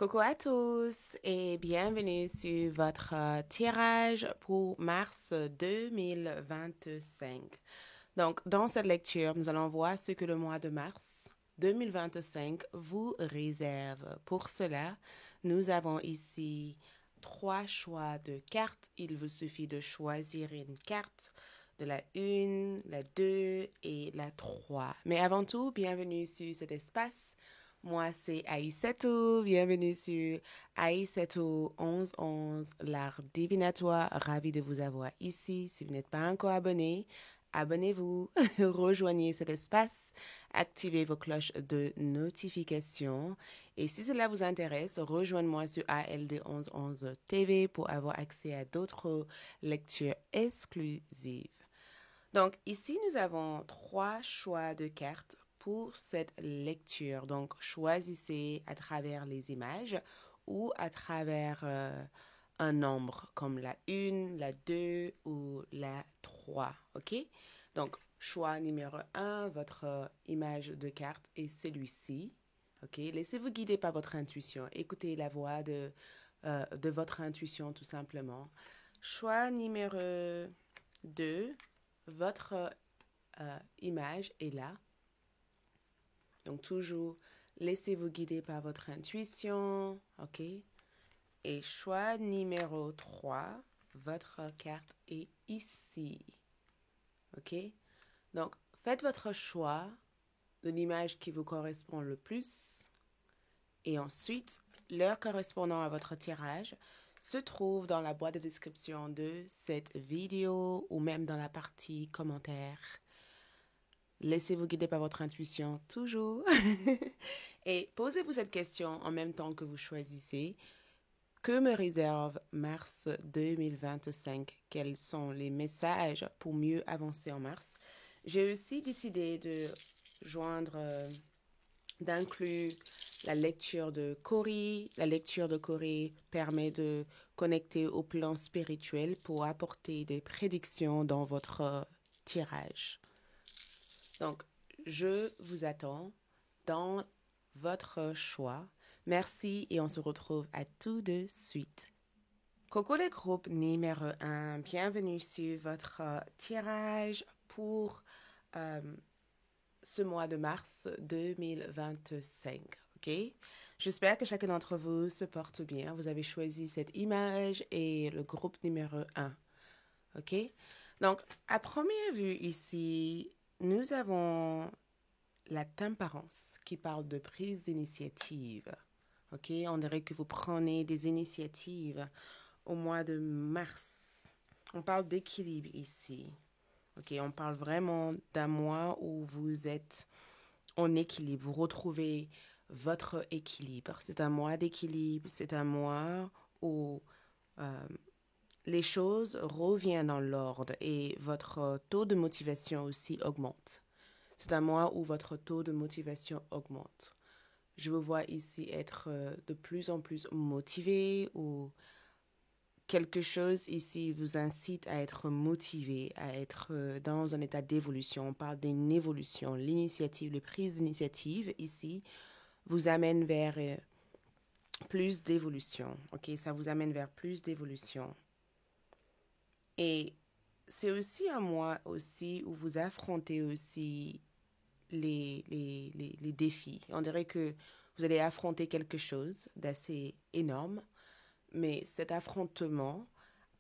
Coucou à tous et bienvenue sur votre tirage pour mars 2025. Donc, dans cette lecture, nous allons voir ce que le mois de mars 2025 vous réserve. Pour cela, nous avons ici trois choix de cartes. Il vous suffit de choisir une carte de la 1, la 2 et la 3. Mais avant tout, bienvenue sur cet espace. Moi, c'est Aïssatou. Bienvenue sur Aïssatou 1111, l'art divinatoire. Ravi de vous avoir ici. Si vous n'êtes pas encore abonné, abonnez-vous, rejoignez cet espace, activez vos cloches de notification. Et si cela vous intéresse, rejoignez-moi sur ALD 1111 TV pour avoir accès à d'autres lectures exclusives. Donc, ici, nous avons trois choix de cartes pour cette lecture. Donc, choisissez à travers les images ou à travers un nombre comme la 1, la 2 ou la 3. OK? Donc, choix numéro 1, votre image de carte est celui-ci. OK? Laissez-vous guider par votre intuition. Écoutez la voix de votre intuition tout simplement. Choix numéro 2, votre image est là. Donc, toujours, laissez-vous guider par votre intuition. OK? Et choix numéro 3, votre carte est ici. OK? Donc, faites votre choix de l'image qui vous correspond le plus. Et ensuite, l'heure correspondant à votre tirage se trouve dans la boîte de description de cette vidéo ou même dans la partie commentaires. Laissez-vous guider par votre intuition, toujours. Et posez-vous cette question en même temps que vous choisissez. Que me réserve mars 2025? Quels sont les messages pour mieux avancer en mars? J'ai aussi décidé de joindre, d'inclure la lecture de Cori. La lecture de Cori permet de connecter au plan spirituel pour apporter des prédictions dans votre tirage. Donc, je vous attends dans votre choix. Merci et on se retrouve à tout de suite. Coucou les groupes numéro 1, bienvenue sur votre tirage pour ce mois de mars 2025. OK? J'espère que chacun d'entre vous se porte bien. Vous avez choisi cette image et le groupe numéro 1. OK? Donc, à première vue ici, nous avons la tempérance qui parle de prise d'initiative. OK? On dirait que vous prenez des initiatives au mois de mars. On parle d'équilibre ici. OK? On parle vraiment d'un mois où vous êtes en équilibre. Vous retrouvez votre équilibre. C'est un mois d'équilibre. C'est un mois où les choses reviennent dans l'ordre et votre taux de motivation aussi augmente. C'est un mois où votre taux de motivation augmente. Je vous vois ici être de plus en plus motivé ou quelque chose ici vous incite à être motivé, à être dans un état d'évolution. On parle d'une évolution. L'initiative, la prise d'initiative ici vous amène vers plus d'évolution. OK, ça vous amène vers plus d'évolution. Et c'est aussi un mois aussi où vous affrontez aussi les défis. On dirait que vous allez affronter quelque chose d'assez énorme, mais cet affrontement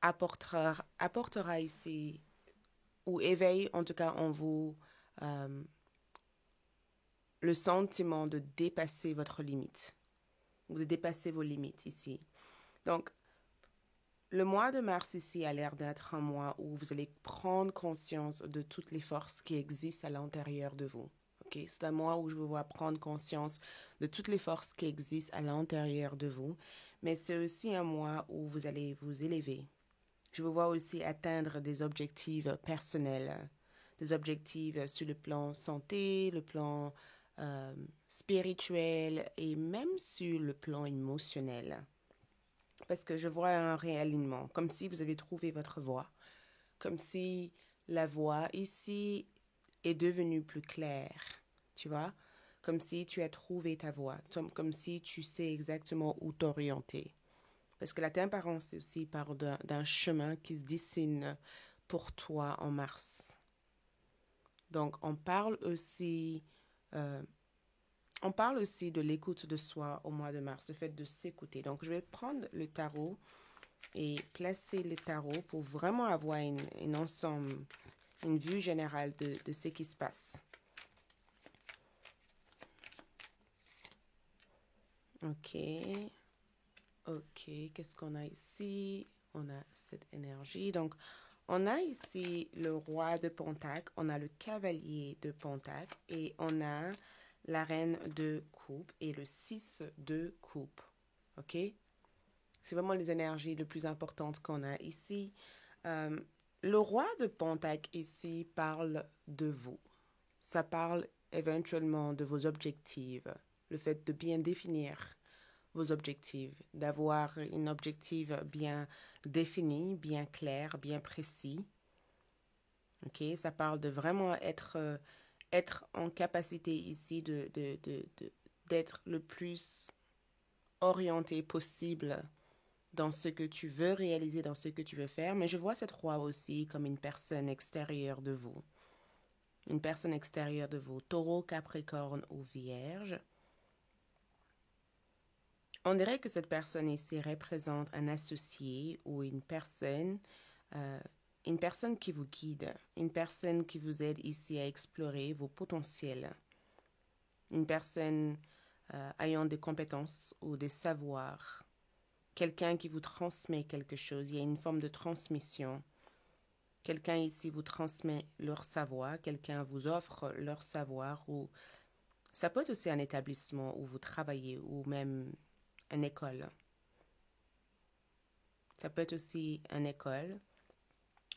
apportera ici, ou éveille en tout cas en vous, le sentiment de dépasser votre limite, ou de dépasser vos limites ici. Donc, le mois de mars ici a l'air d'être un mois où vous allez prendre conscience de toutes les forces qui existent à l'intérieur de vous. Okay? C'est un mois où je vous vois prendre conscience de toutes les forces qui existent à l'intérieur de vous, mais c'est aussi un mois où vous allez vous élever. Je vous vois aussi atteindre des objectifs personnels, des objectifs sur le plan santé, le plan spirituel et même sur le plan émotionnel. Parce que je vois un réalignement, comme si vous avez trouvé votre voie, comme si la voie ici est devenue plus claire, tu vois, comme si tu as trouvé ta voie, comme si tu sais exactement où t'orienter. Parce que la Temperance aussi parle d'un chemin qui se dessine pour toi en mars. Donc, on parle aussi de l'écoute de soi au mois de mars, le fait de s'écouter. Donc, je vais prendre le tarot et placer le tarot pour vraiment avoir une ensemble, une vue générale de ce qui se passe. Ok. Ok, qu'est-ce qu'on a ici? On a cette énergie. Donc, on a ici le roi de Pentacle, on a le cavalier de Pentacle et on a la reine de coupe et le 6 de coupe. Ok? C'est vraiment les énergies les plus importantes qu'on a ici. Le roi de Pentacle ici parle de vous. Ça parle éventuellement de vos objectifs, le fait de bien définir vos objectifs, d'avoir un objectif bien défini, bien clair, bien précis. Ok, ça parle de vraiment être en capacité ici d'être le plus orienté possible dans ce que tu veux réaliser, dans ce que tu veux faire. Mais je vois cette roi aussi comme une personne extérieure de vous. Une personne extérieure de vous, Taureau, Capricorne ou Vierge. On dirait que cette personne ici représente un associé ou une personne qui vous guide, une personne qui vous aide ici à explorer vos potentiels, une personne ayant des compétences ou des savoirs, quelqu'un qui vous transmet quelque chose, il y a une forme de transmission. Quelqu'un ici vous transmet leur savoir, quelqu'un vous offre leur savoir, ou ça peut être aussi un établissement où vous travaillez, ou même une école. Ça peut être aussi une école,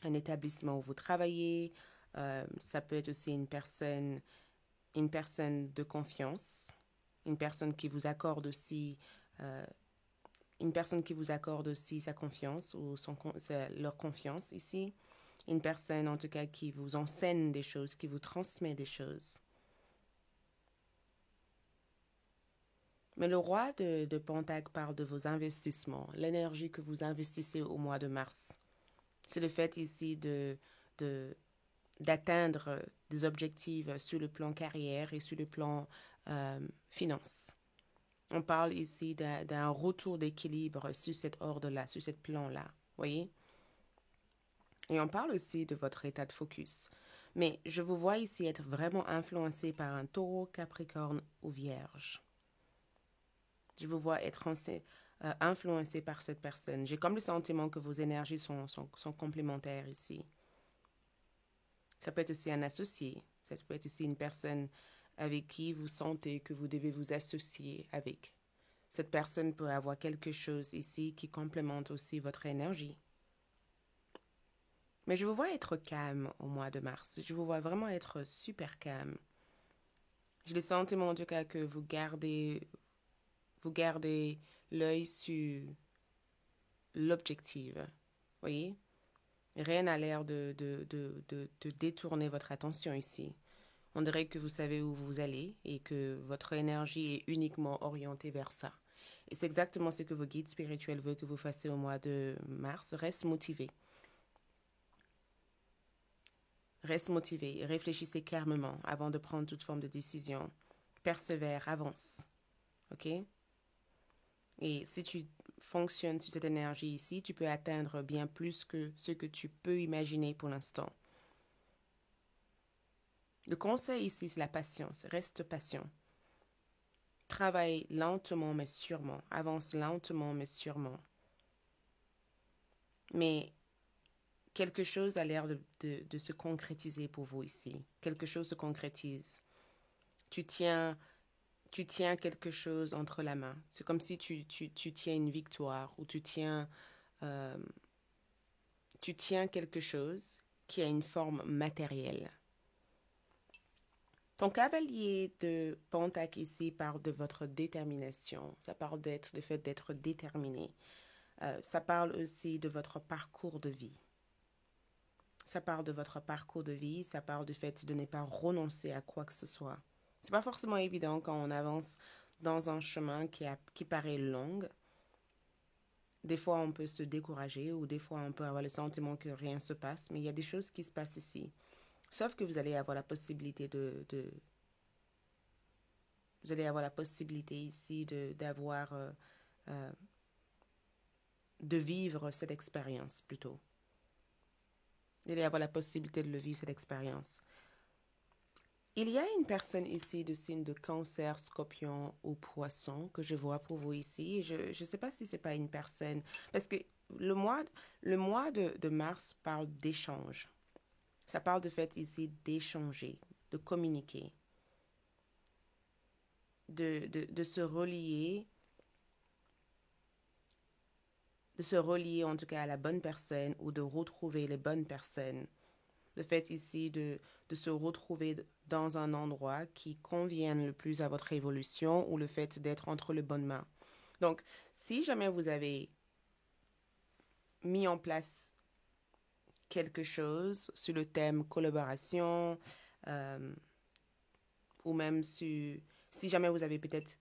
un établissement où vous travaillez. Ça peut être aussi une personne de confiance, une personne qui vous accorde aussi, sa confiance ou leur confiance ici. Une personne en tout cas qui vous enseigne des choses, qui vous transmet des choses. Mais le roi de Pentacle parle de vos investissements, l'énergie que vous investissez au mois de mars. C'est le fait ici d'atteindre des objectifs sur le plan carrière et sur le plan finance. On parle ici d'un retour d'équilibre sur cet ordre-là, sur ce plan-là, voyez? Et on parle aussi de votre état de focus. Mais je vous vois ici être vraiment influencé par un taureau, capricorne ou vierge. Je vous vois être influencé par cette personne. J'ai comme le sentiment que vos énergies sont complémentaires ici. Ça peut être aussi un associé. Ça peut être aussi une personne avec qui vous sentez que vous devez vous associer avec. Cette personne peut avoir quelque chose ici qui complémente aussi votre énergie. Mais je vous vois être calme au mois de mars. Je vous vois vraiment être super calme. J'ai le sentiment en tout cas que vous gardez l'œil sur l'objectif. Voyez? Rien n'a l'air de détourner votre attention ici. On dirait que vous savez où vous allez et que votre énergie est uniquement orientée vers ça. Et c'est exactement ce que vos guides spirituels veulent que vous fassiez au mois de mars. Reste motivé. Reste motivé. Réfléchissez calmement avant de prendre toute forme de décision. Persévère, avance. OK? Et si tu fonctionnes sur cette énergie ici, tu peux atteindre bien plus que ce que tu peux imaginer pour l'instant. Le conseil ici, c'est la patience. Reste patient. Travaille lentement mais sûrement. Avance lentement mais sûrement. Mais quelque chose a l'air de se concrétiser pour vous ici. Quelque chose se concrétise. Tu tiens quelque chose entre la main. C'est comme si tu tiens une victoire ou tu tiens quelque chose qui a une forme matérielle. Ton cavalier de Pentacle ici parle de votre détermination. Ça parle du fait d'être déterminé. Ça parle aussi de votre parcours de vie. Ça parle de votre parcours de vie. Ça parle du fait de ne pas renoncer à quoi que ce soit. C'est pas forcément évident quand on avance dans un chemin qui paraît long. Des fois, on peut se décourager ou des fois, on peut avoir le sentiment que rien se passe, mais il y a des choses qui se passent ici. Sauf que vous allez avoir la possibilité vous allez avoir la possibilité ici euh, de vivre cette expérience plutôt. Vous allez avoir la possibilité de le vivre, cette expérience. Il y a une personne ici de signe de cancer, scorpion ou poisson que je vois pour vous ici. Je ne sais pas si c'est pas une personne, parce que le mois de mars parle d'échange. Ça parle de fait ici d'échanger, de communiquer, de se relier en tout cas à la bonne personne ou de retrouver les bonnes personnes. Le fait ici de se retrouver dans un endroit qui convienne le plus à votre évolution ou le fait d'être entre les bonnes mains. Donc, si jamais vous avez mis en place quelque chose sur le thème collaboration, euh, ou même si jamais vous avez peut-être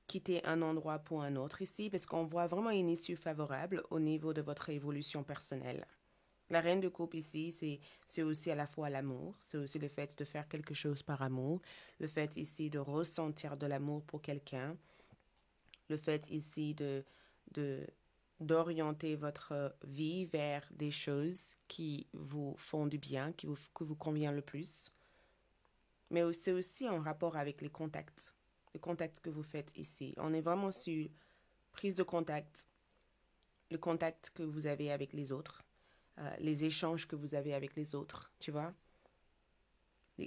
quitté un endroit pour un autre ici, parce qu'on voit vraiment une issue favorable au niveau de votre évolution personnelle. La reine de coupe ici, c'est aussi à la fois l'amour, c'est aussi le fait de faire quelque chose par amour, le fait ici de ressentir de l'amour pour quelqu'un, le fait ici de d'orienter votre vie vers des choses qui vous font du bien, que vous convient le plus. Mais c'est aussi en rapport avec les contacts que vous faites ici. On est vraiment sur prise de contact, le contact que vous avez avec les autres, les échanges que vous avez avec les autres, tu vois.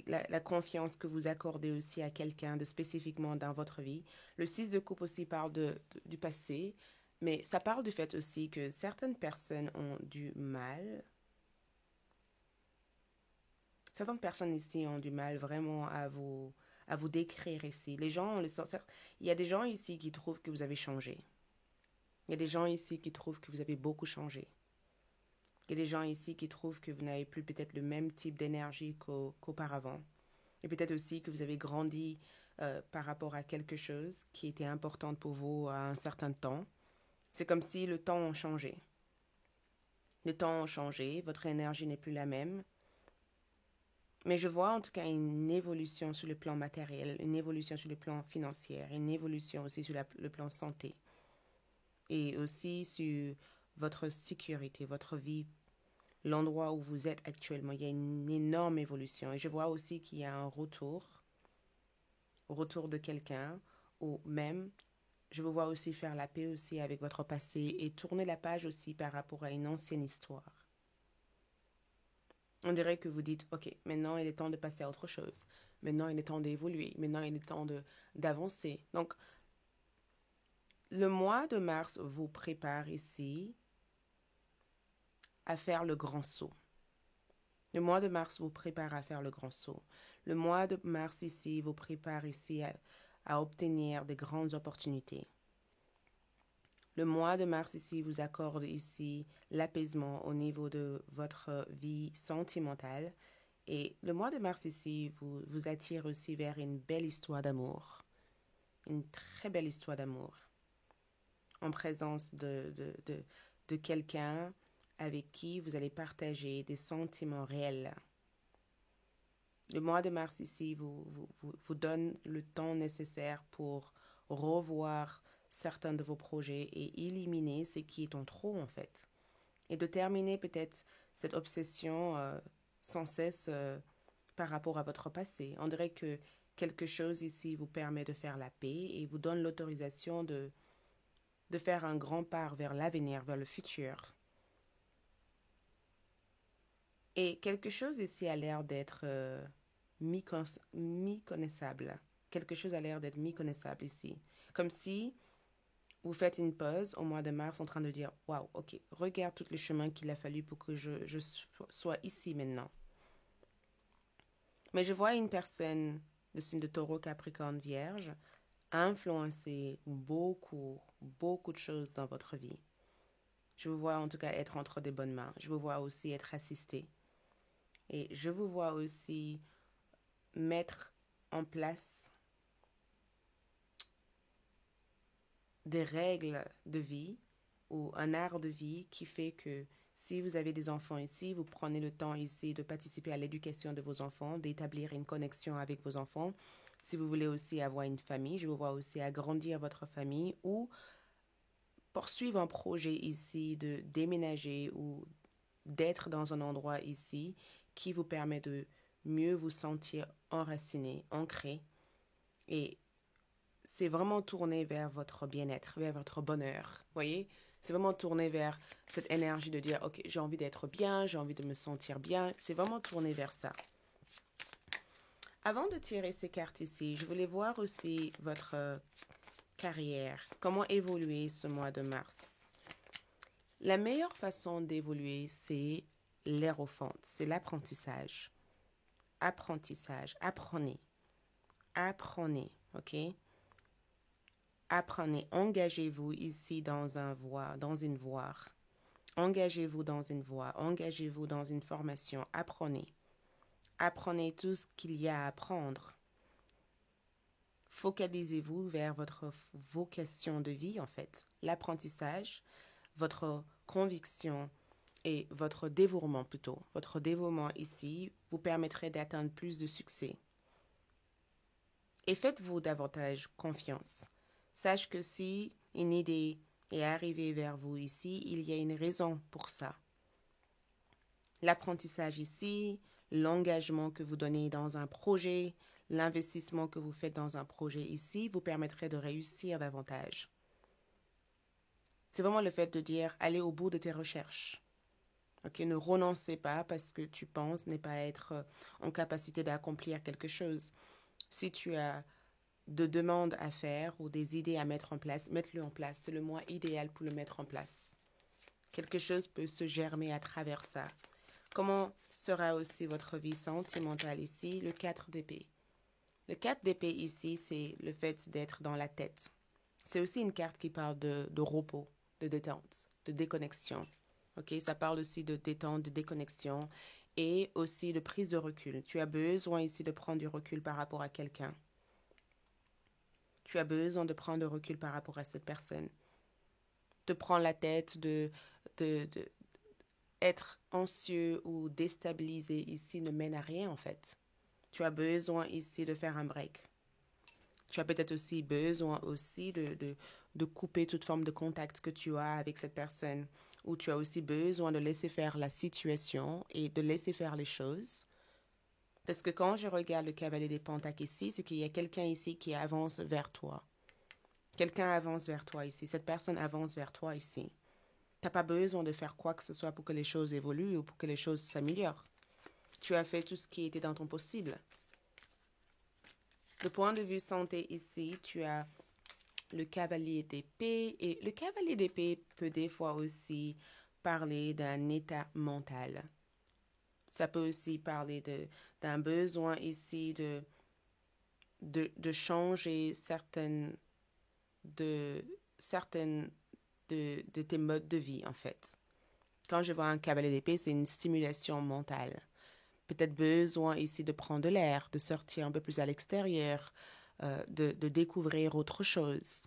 La confiance que vous accordez aussi à quelqu'un de spécifiquement dans votre vie. Le 6 de coupe aussi parle du passé, mais ça parle du fait aussi que certaines personnes ont du mal. Certaines personnes ici ont du mal vraiment à vous décrire ici. Les gens, il y a des gens ici qui trouvent que vous avez changé. Il y a des gens ici qui trouvent que vous avez beaucoup changé. Il y a des gens ici qui trouvent que vous n'avez plus peut-être le même type d'énergie qu'auparavant. Et peut-être aussi que vous avez grandi par rapport à quelque chose qui était important pour vous à un certain temps. C'est comme si le temps a changé. Le temps a changé, votre énergie n'est plus la même. Mais je vois en tout cas une évolution sur le plan matériel, une évolution sur le plan financier, une évolution aussi sur le plan santé. Et aussi sur votre sécurité, votre vie, l'endroit où vous êtes actuellement. Il y a une énorme évolution. Et je vois aussi qu'il y a un retour de quelqu'un, ou même, je vous vois aussi faire la paix aussi avec votre passé et tourner la page aussi par rapport à une ancienne histoire. On dirait que vous dites, OK, maintenant il est temps de passer à autre chose. Maintenant il est temps d'évoluer. Maintenant il est temps d'avancer. Donc, le mois de mars vous prépare ici à faire le grand saut. Le mois de mars vous prépare à faire le grand saut. Le mois de mars ici vous prépare ici à obtenir de grandes opportunités. Le mois de mars ici vous accorde ici l'apaisement au niveau de votre vie sentimentale. Et le mois de mars ici vous attire aussi vers une belle histoire d'amour. Une très belle histoire d'amour. En présence de quelqu'un avec qui vous allez partager des sentiments réels. Le mois de mars ici vous donne le temps nécessaire pour revoir certains de vos projets et éliminer ce qui est en trop en fait. Et de terminer peut-être cette obsession sans cesse par rapport à votre passé. On dirait que quelque chose ici vous permet de faire la paix et vous donne l'autorisation de faire un grand pas vers l'avenir, vers le futur. Et quelque chose ici a l'air d'être mi-connaissable. Quelque chose a l'air d'être mi-connaissable ici. Comme si vous faites une pause au mois de mars en train de dire « Waouh, ok, regarde tout le chemin qu'il a fallu pour que je sois ici maintenant. » Mais je vois une personne de signe de taureau, capricorne, vierge influencer beaucoup de choses dans votre vie. Je vous vois en tout cas être entre de bonnes mains. Je vous vois aussi être assisté. Et je vous vois aussi mettre en place des règles de vie ou un art de vie qui fait que si vous avez des enfants ici, vous prenez le temps ici de participer à l'éducation de vos enfants, d'établir une connexion avec vos enfants. Si vous voulez aussi avoir une famille, je vous vois aussi agrandir votre famille ou poursuivre un projet ici de déménager ou d'être dans un endroit ici qui vous permet de mieux vous sentir enraciné, ancré. Et c'est vraiment tourné vers votre bien-être, vers votre bonheur. Voyez? C'est vraiment tourné vers cette énergie de dire, OK, j'ai envie d'être bien, j'ai envie de me sentir bien. C'est vraiment tourné vers ça. Avant de tirer ces cartes ici, je voulais voir aussi votre carrière. Comment évoluer ce mois de mars? La meilleure façon d'évoluer, c'est l'aérophante, c'est l'apprentissage. Apprentissage, apprenez. Apprenez, OK? Apprenez, engagez-vous ici dans une voie. Engagez-vous dans une voie, engagez-vous dans une formation, apprenez. Apprenez tout ce qu'il y a à apprendre. Focalisez-vous vers votre vocation de vie, en fait. L'apprentissage, votre conviction et votre dévouement plutôt. Votre dévouement ici vous permettrait d'atteindre plus de succès. Et faites-vous davantage confiance. Sache que si une idée est arrivée vers vous ici, il y a une raison pour ça. L'apprentissage ici, l'engagement que vous donnez dans un projet, l'investissement que vous faites dans un projet ici vous permettrait de réussir davantage. C'est vraiment le fait de dire, allez au bout de tes recherches. Ok, ne renoncez pas parce que tu penses ne pas être en capacité d'accomplir quelque chose. Si tu as de demandes à faire ou des idées à mettre en place, mette-le en place. C'est le mois idéal pour le mettre en place. Quelque chose peut se germer à travers ça. Comment sera aussi votre vie sentimentale ici? Le 4 d'épée. Le 4 d'épée ici, c'est le fait d'être dans la tête. C'est aussi une carte qui parle de repos, de détente, de déconnexion. Okay? Ça parle aussi de détente, de déconnexion et aussi de prise de recul. Tu as besoin ici de prendre du recul par rapport à quelqu'un. Tu as besoin de prendre du recul par rapport à cette personne. Te prendre la tête, de être anxieux ou déstabilisé ici ne mène à rien en fait. Tu as besoin ici de faire un break. Tu as peut-être aussi besoin aussi de couper toute forme de contact que tu as avec cette personne. Ou tu as aussi besoin de laisser faire la situation et de laisser faire les choses. Parce que quand je regarde le cavalier des Pentacles ici, c'est qu'il y a quelqu'un ici qui avance vers toi. Quelqu'un avance vers toi ici. Cette personne avance vers toi ici. Tu n'as pas besoin de faire quoi que ce soit pour que les choses évoluent ou pour que les choses s'améliorent. Tu as fait tout ce qui était dans ton possible. Le point de vue santé ici, tu as le cavalier d'épée. Et le cavalier d'épée peut des fois aussi parler d'un état mental. Ça peut aussi parler d'un besoin ici de changer certaines de tes modes de vie, en fait. Quand je vois un cavalier d'épée, c'est une stimulation mentale. Peut-être besoin ici de prendre de l'air, de sortir un peu plus à l'extérieur, de découvrir autre chose.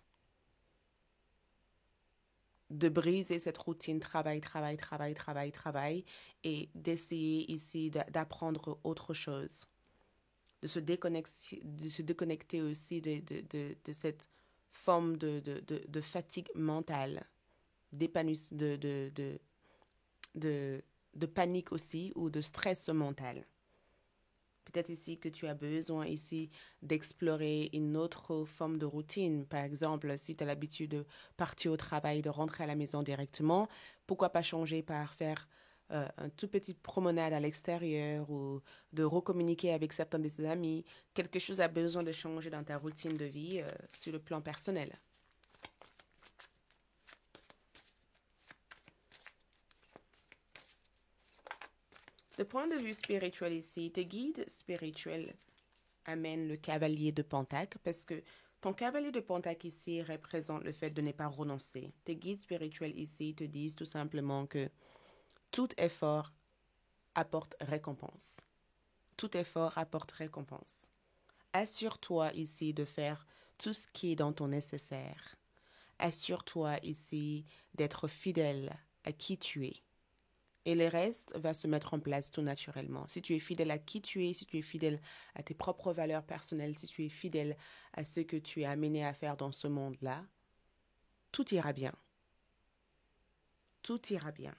De briser cette routine travail, travail, travail, travail, travail et d'essayer ici d'apprendre autre chose. De se déconnecter aussi de cette forme de fatigue mentale, de panique aussi ou de stress mental. Peut-être ici que tu as besoin ici d'explorer une autre forme de routine. Par exemple, si tu as l'habitude de partir au travail, de rentrer à la maison directement, pourquoi pas changer par faire une toute petite promenade à l'extérieur ou de recommuniquer avec certains de ses amis. Quelque chose a besoin de changer dans ta routine de vie sur le plan personnel. De point de vue spirituel ici, tes guides spirituels amènent le cavalier de Pentacle parce que ton cavalier de Pentacle ici représente le fait de ne pas renoncer. Tes guides spirituels ici te disent tout simplement que tout effort apporte récompense. Tout effort apporte récompense. Assure-toi ici de faire tout ce qui est dans ton nécessaire. Assure-toi ici d'être fidèle à qui tu es. Et le reste va se mettre en place tout naturellement. Si tu es fidèle à qui tu es, si tu es fidèle à tes propres valeurs personnelles, si tu es fidèle à ce que tu es amené à faire dans ce monde-là, tout ira bien. Tout ira bien.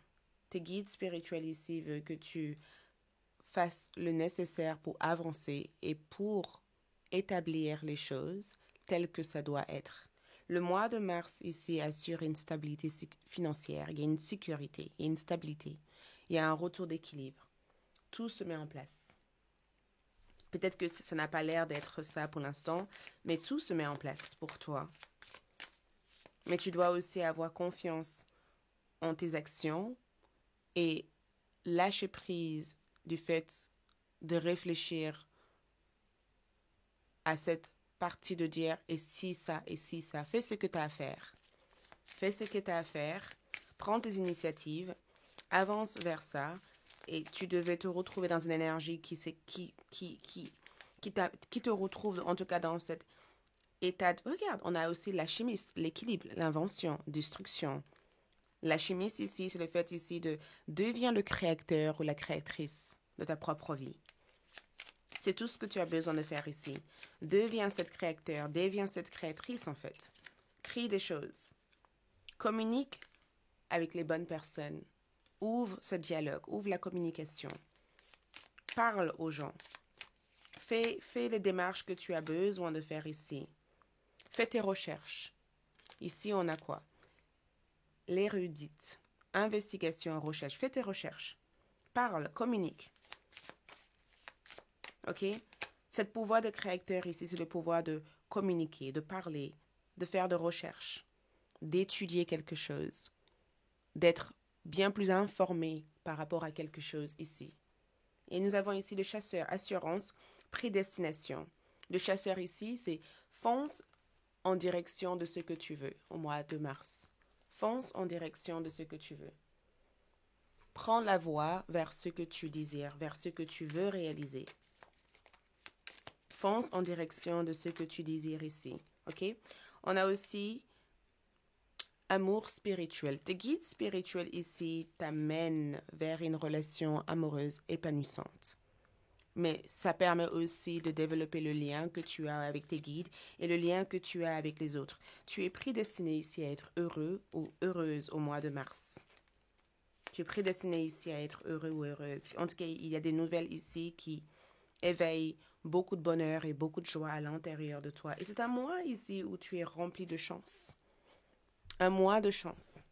Tes guides spirituels ici veulent que tu fasses le nécessaire pour avancer et pour établir les choses telles que ça doit être. Le mois de mars ici assure une stabilité financière, il y a une sécurité, il y a une stabilité, il y a un retour d'équilibre. Tout se met en place. Peut-être que ça n'a pas l'air d'être ça pour l'instant, mais tout se met en place pour toi. Mais tu dois aussi avoir confiance en tes actions et lâcher prise du fait de réfléchir à cette partie de dire et si ça, et si ça. Fais ce que tu as à faire. Fais ce que tu as à faire. Prends tes initiatives. Avance vers ça. Et tu devais te retrouver dans une énergie qui te retrouve en tout cas dans cet état de... Regarde, on a aussi la chimiste, l'équilibre, l'invention, destruction. La chimiste ici, c'est le fait ici de devenir le créateur ou la créatrice de ta propre vie. C'est tout ce que tu as besoin de faire ici. Deviens cette créateur, deviens cette créatrice en fait. Crée des choses. Communique avec les bonnes personnes. Ouvre ce dialogue, ouvre la communication. Parle aux gens. Fais les démarches que tu as besoin de faire ici. Fais tes recherches. Ici, on a quoi? L'érudite. Investigation, recherche. Fais tes recherches. Parle, communique. Ok? Ce pouvoir de créateur ici, c'est le pouvoir de communiquer, de parler, de faire de recherches, d'étudier quelque chose, d'être bien plus informé par rapport à quelque chose ici. Et nous avons ici le chasseur, assurance, prédestination. Le chasseur ici, c'est fonce en direction de ce que tu veux au mois de mars. Fonce en direction de ce que tu veux. Prends la voie vers ce que tu désires, vers ce que tu veux réaliser. Fonce en direction de ce que tu désires ici. OK? On a aussi amour spirituel. Tes guides spirituels ici t'amènent vers une relation amoureuse épanouissante. Mais ça permet aussi de développer le lien que tu as avec tes guides et le lien que tu as avec les autres. Tu es prédestiné ici à être heureux ou heureuse au mois de mars. Tu es prédestiné ici à être heureux ou heureuse. En tout cas, il y a des nouvelles ici qui éveillent beaucoup de bonheur et beaucoup de joie à l'intérieur de toi. Et c'est un mois ici où tu es rempli de chance. Un mois de chance.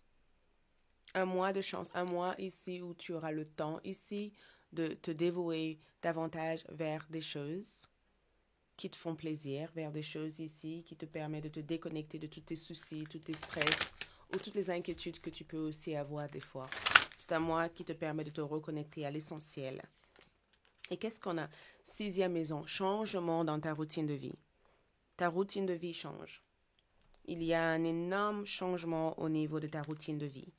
Un mois de chance. Un mois ici où tu auras le temps ici de te dévouer davantage vers des choses qui te font plaisir, vers des choses ici qui te permettent de te déconnecter de tous tes soucis, tous tes stress ou toutes les inquiétudes que tu peux aussi avoir des fois. C'est un mois qui te permet de te reconnecter à l'essentiel. Et qu'est-ce qu'on a? 6e maison, changement dans ta routine de vie. Ta routine de vie change. Il y a un énorme changement au niveau de ta routine de vie.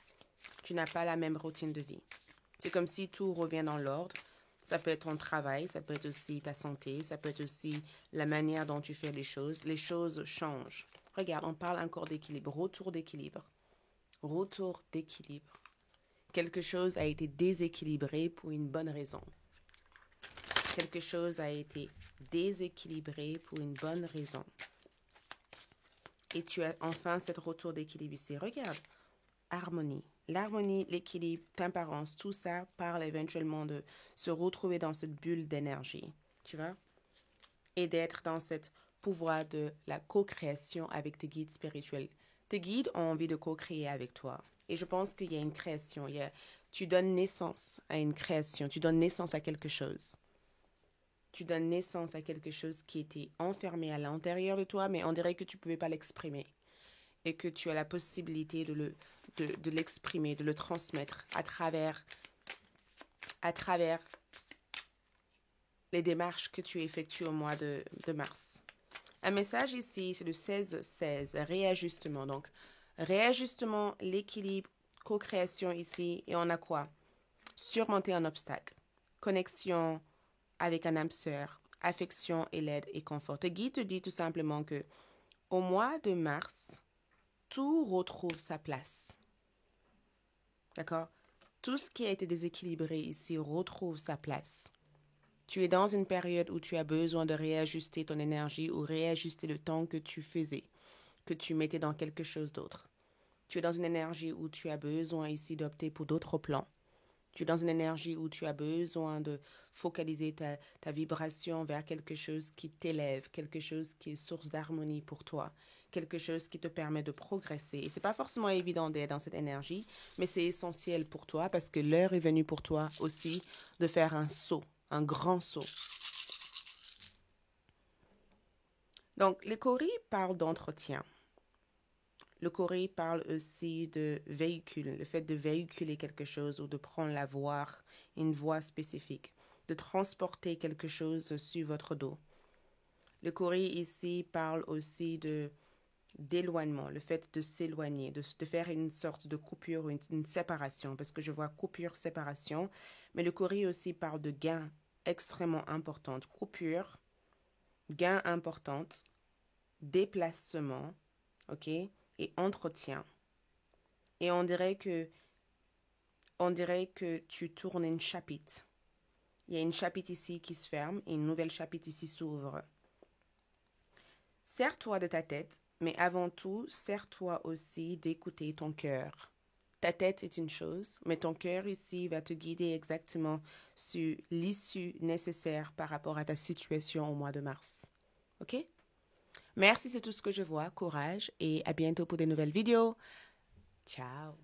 Tu n'as pas la même routine de vie. C'est comme si tout revient dans l'ordre. Ça peut être ton travail, ça peut être aussi ta santé, ça peut être aussi la manière dont tu fais les choses. Les choses changent. Regarde, on parle encore d'équilibre, retour d'équilibre. Retour d'équilibre. Quelque chose a été déséquilibré pour une bonne raison. Quelque chose a été déséquilibré pour une bonne raison. Et tu as enfin cette retour d'équilibre ici. Regarde, harmonie. L'harmonie, l'équilibre, l'imparence, tout ça parle éventuellement de se retrouver dans cette bulle d'énergie, tu vois? Et d'être dans ce pouvoir de la co-création avec tes guides spirituels. Tes guides ont envie de co-créer avec toi. Et je pense qu'il y a une création. Tu donnes naissance à une création. Tu donnes naissance à quelque chose. Tu donnes naissance à quelque chose qui était enfermé à l'intérieur de toi, mais on dirait que tu ne pouvais pas l'exprimer. Et que tu as la possibilité de l'exprimer, de le transmettre à travers les démarches que tu effectues au mois de mars. Un message ici, c'est le 16-16, réajustement. Donc, réajustement, l'équilibre, co-création ici. Et on a quoi? Surmonter un obstacle. Connexion avec un âme sœur. affection et l'aide et confort. Le guide te dit tout simplement que au mois de mars, tout retrouve sa place. D'accord? Tout ce qui a été déséquilibré ici retrouve sa place. Tu es dans une période où tu as besoin de réajuster ton énergie ou réajuster le temps que tu faisais, que tu mettais dans quelque chose d'autre. Tu es dans une énergie où tu as besoin ici d'opter pour d'autres plans. Tu es dans une énergie où tu as besoin de focaliser ta vibration vers quelque chose qui t'élève, quelque chose qui est source d'harmonie pour toi, quelque chose qui te permet de progresser. Et c'est pas forcément évident d'être dans cette énergie, mais c'est essentiel pour toi parce que l'heure est venue pour toi aussi de faire un saut, un grand saut. Donc, les coris parlent d'entretien. Le Corée parle aussi de véhicule, le fait de véhiculer quelque chose ou de prendre la voie, une voie spécifique, de transporter quelque chose sur votre dos. Le Corée ici parle aussi d'éloignement, le fait de s'éloigner, de faire une sorte de coupure, une séparation, parce que je vois coupure, séparation, mais le Corée aussi parle de gain extrêmement importante, coupure, gain importante, déplacement, ok, et entretien. Et on dirait que tu tournes une chapitre. Il y a une chapitre ici qui se ferme et une nouvelle chapitre ici s'ouvre. Sers-toi de ta tête, mais avant tout, sers-toi aussi d'écouter ton cœur. Ta tête est une chose, mais ton cœur ici va te guider exactement sur l'issue nécessaire par rapport à ta situation au mois de mars. OK? Merci, c'est tout ce que je vois. Courage et à bientôt pour de nouvelles vidéos. Ciao!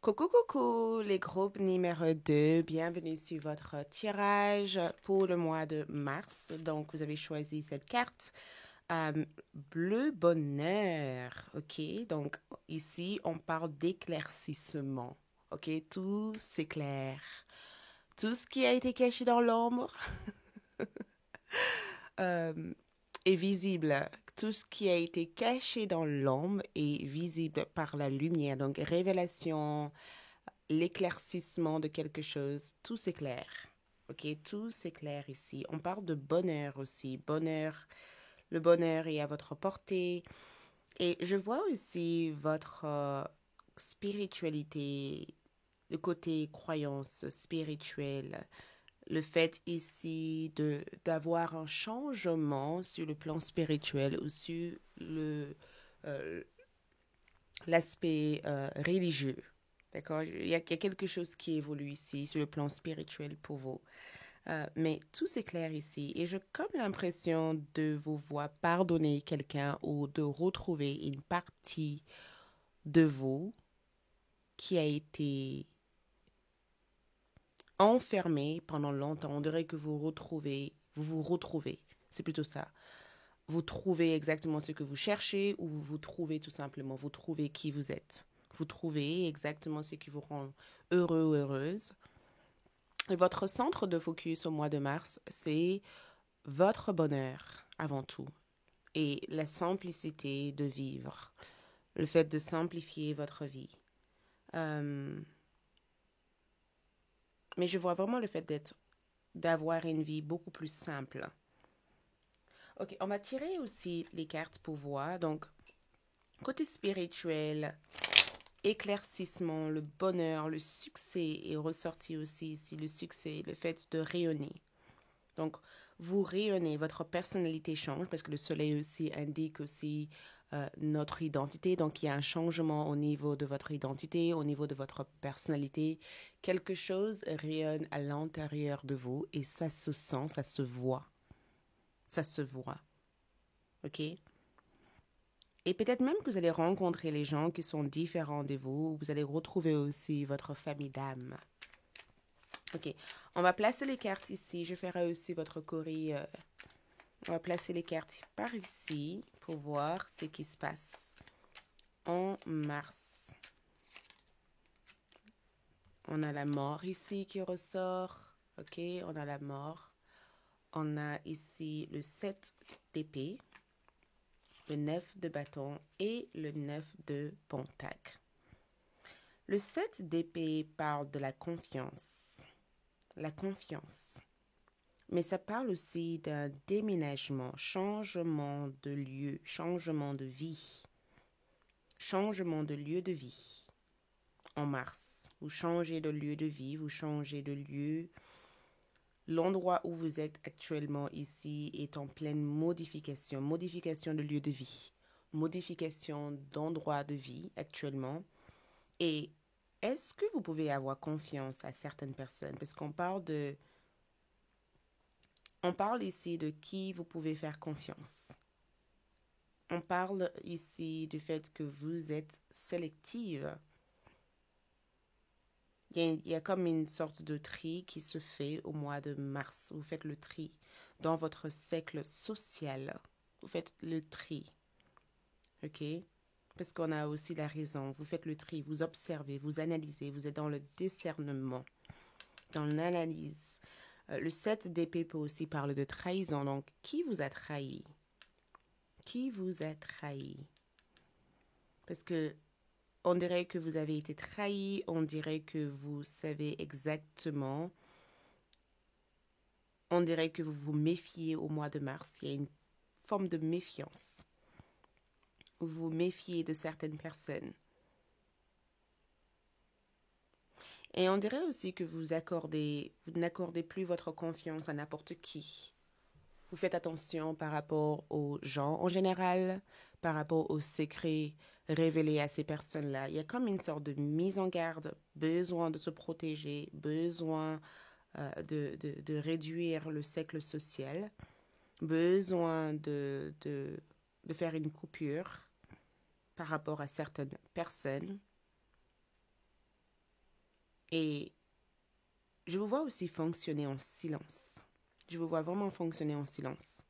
Coucou, coucou, les groupes numéro 2, bienvenue sur votre tirage pour le mois de mars. Donc, vous avez choisi cette carte, bleu bonheur, ok? Donc, ici, on parle d'éclaircissement, ok? Tout s'éclaire. Tout ce qui a été caché dans l'ombre est visible. Tout ce qui a été caché dans l'ombre est visible par la lumière. Donc, révélation, l'éclaircissement de quelque chose, tout s'éclaire. Ok, tout s'éclaire ici. On parle de bonheur aussi. Bonheur, le bonheur est à votre portée. Et je vois aussi votre spiritualité, le côté croyance spirituelle. Le fait ici d'avoir un changement sur le plan spirituel ou sur euh, l'aspect religieux. D'accord? Il y a quelque chose qui évolue ici sur le plan spirituel pour vous. Mais tout s'éclaire ici et j'ai comme l'impression de vous voir pardonner quelqu'un ou de retrouver une partie de vous qui a été enfermée pendant longtemps. On dirait que vous vous retrouvez. C'est plutôt ça. Vous trouvez exactement ce que vous cherchez ou vous trouvez tout simplement, vous trouvez qui vous êtes. Vous trouvez exactement ce qui vous rend heureux ou heureuse. Et votre centre de focus au mois de mars, c'est votre bonheur avant tout et la simplicité de vivre, le fait de simplifier votre vie. Mais je vois vraiment le fait d'avoir une vie beaucoup plus simple. Ok, on va tirer aussi les cartes pour voir. Donc, côté spirituel, éclaircissement, le bonheur, le succès est ressorti aussi ici, le succès, le fait de rayonner. Donc, vous rayonnez, votre personnalité change parce que le soleil aussi indique aussi notre identité. Donc, il y a un changement au niveau de votre identité, au niveau de votre personnalité. Quelque chose rayonne à l'intérieur de vous et ça se sent, ça se voit. Ça se voit. OK? Et peut-être même que vous allez rencontrer les gens qui sont différents de vous. Vous allez retrouver aussi votre famille d'âme. Ok, on va placer les cartes ici. Je ferai aussi votre courrier. On va placer les cartes par ici pour voir ce qui se passe en mars. On a la mort ici qui ressort. Ok, on a la mort. On a ici le 7 d'épée, le 9 de bâton et le 9 de pentacle. Le 7 d'épée parle de la confiance. La confiance. Mais ça parle aussi d'un déménagement, changement de lieu, changement de vie, changement de lieu de vie en mars. Vous changez de lieu de vie, vous changez de lieu. L'endroit où vous êtes actuellement ici est en pleine modification, modification de lieu de vie, modification d'endroit de vie actuellement. Et est-ce que vous pouvez avoir confiance à certaines personnes? Parce on parle ici de qui vous pouvez faire confiance. On parle ici du fait que vous êtes sélective. Il y a comme une sorte de tri qui se fait au mois de mars. Vous faites le tri dans votre cercle social. Vous faites le tri. OK? Parce qu'on a aussi la raison. Vous faites le tri, vous observez, vous analysez, vous êtes dans le discernement, dans l'analyse. Le 7 d'épée peut aussi parler de trahison. Donc, qui vous a trahi? Qui vous a trahi? Parce que on dirait que vous avez été trahi, on dirait que vous savez exactement, on dirait que vous vous méfiez au mois de mars. Il y a une forme de méfiance. Vous vous méfiez de certaines personnes. Et on dirait aussi que vous n'accordez plus votre confiance à n'importe qui. Vous faites attention par rapport aux gens en général, par rapport aux secrets révélés à ces personnes-là. Il y a comme une sorte de mise en garde, besoin de se protéger, besoin de réduire le cercle social, besoin de faire une coupure par rapport à certaines personnes. Et je vous vois aussi fonctionner en silence. Je vous vois vraiment fonctionner en silence.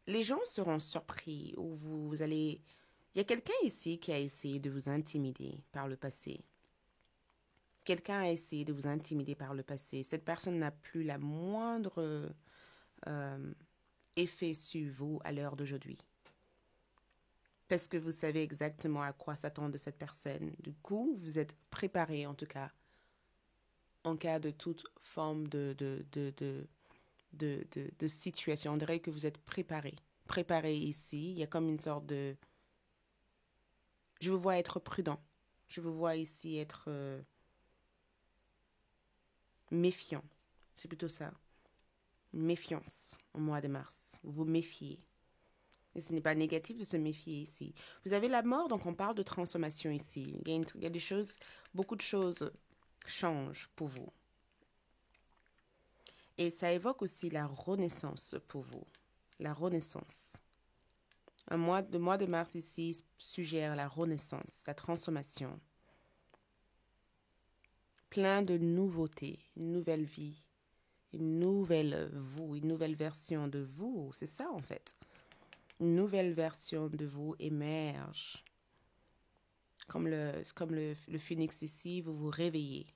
Les gens seront surpris ou vous allez... Il y a quelqu'un ici qui a essayé de vous intimider par le passé. Quelqu'un a essayé de vous intimider par le passé. Cette personne n'a plus la moindre effet sur vous à l'heure d'aujourd'hui. Parce que vous savez exactement à quoi s'attendre de cette personne. Du coup, vous êtes préparé en tout cas, en cas de toute forme de situation. On dirait que vous êtes préparé. Préparé ici. Il y a comme une sorte de... Je vous vois être prudent. Je vous vois ici être méfiant. C'est plutôt ça. Une méfiance au mois de mars. Vous vous méfiez. Et ce n'est pas négatif de se méfier ici. Vous avez la mort, donc on parle de transformation ici. Il y a des choses, beaucoup de choses changent pour vous. Et ça évoque aussi la renaissance pour vous. La renaissance. Le mois de mars ici suggère la renaissance, la transformation. Plein de nouveautés, une nouvelle vie, une nouvelle vous, une nouvelle version de vous. C'est ça en fait. Une nouvelle version de vous émerge. Comme le phénix ici, vous vous réveillez.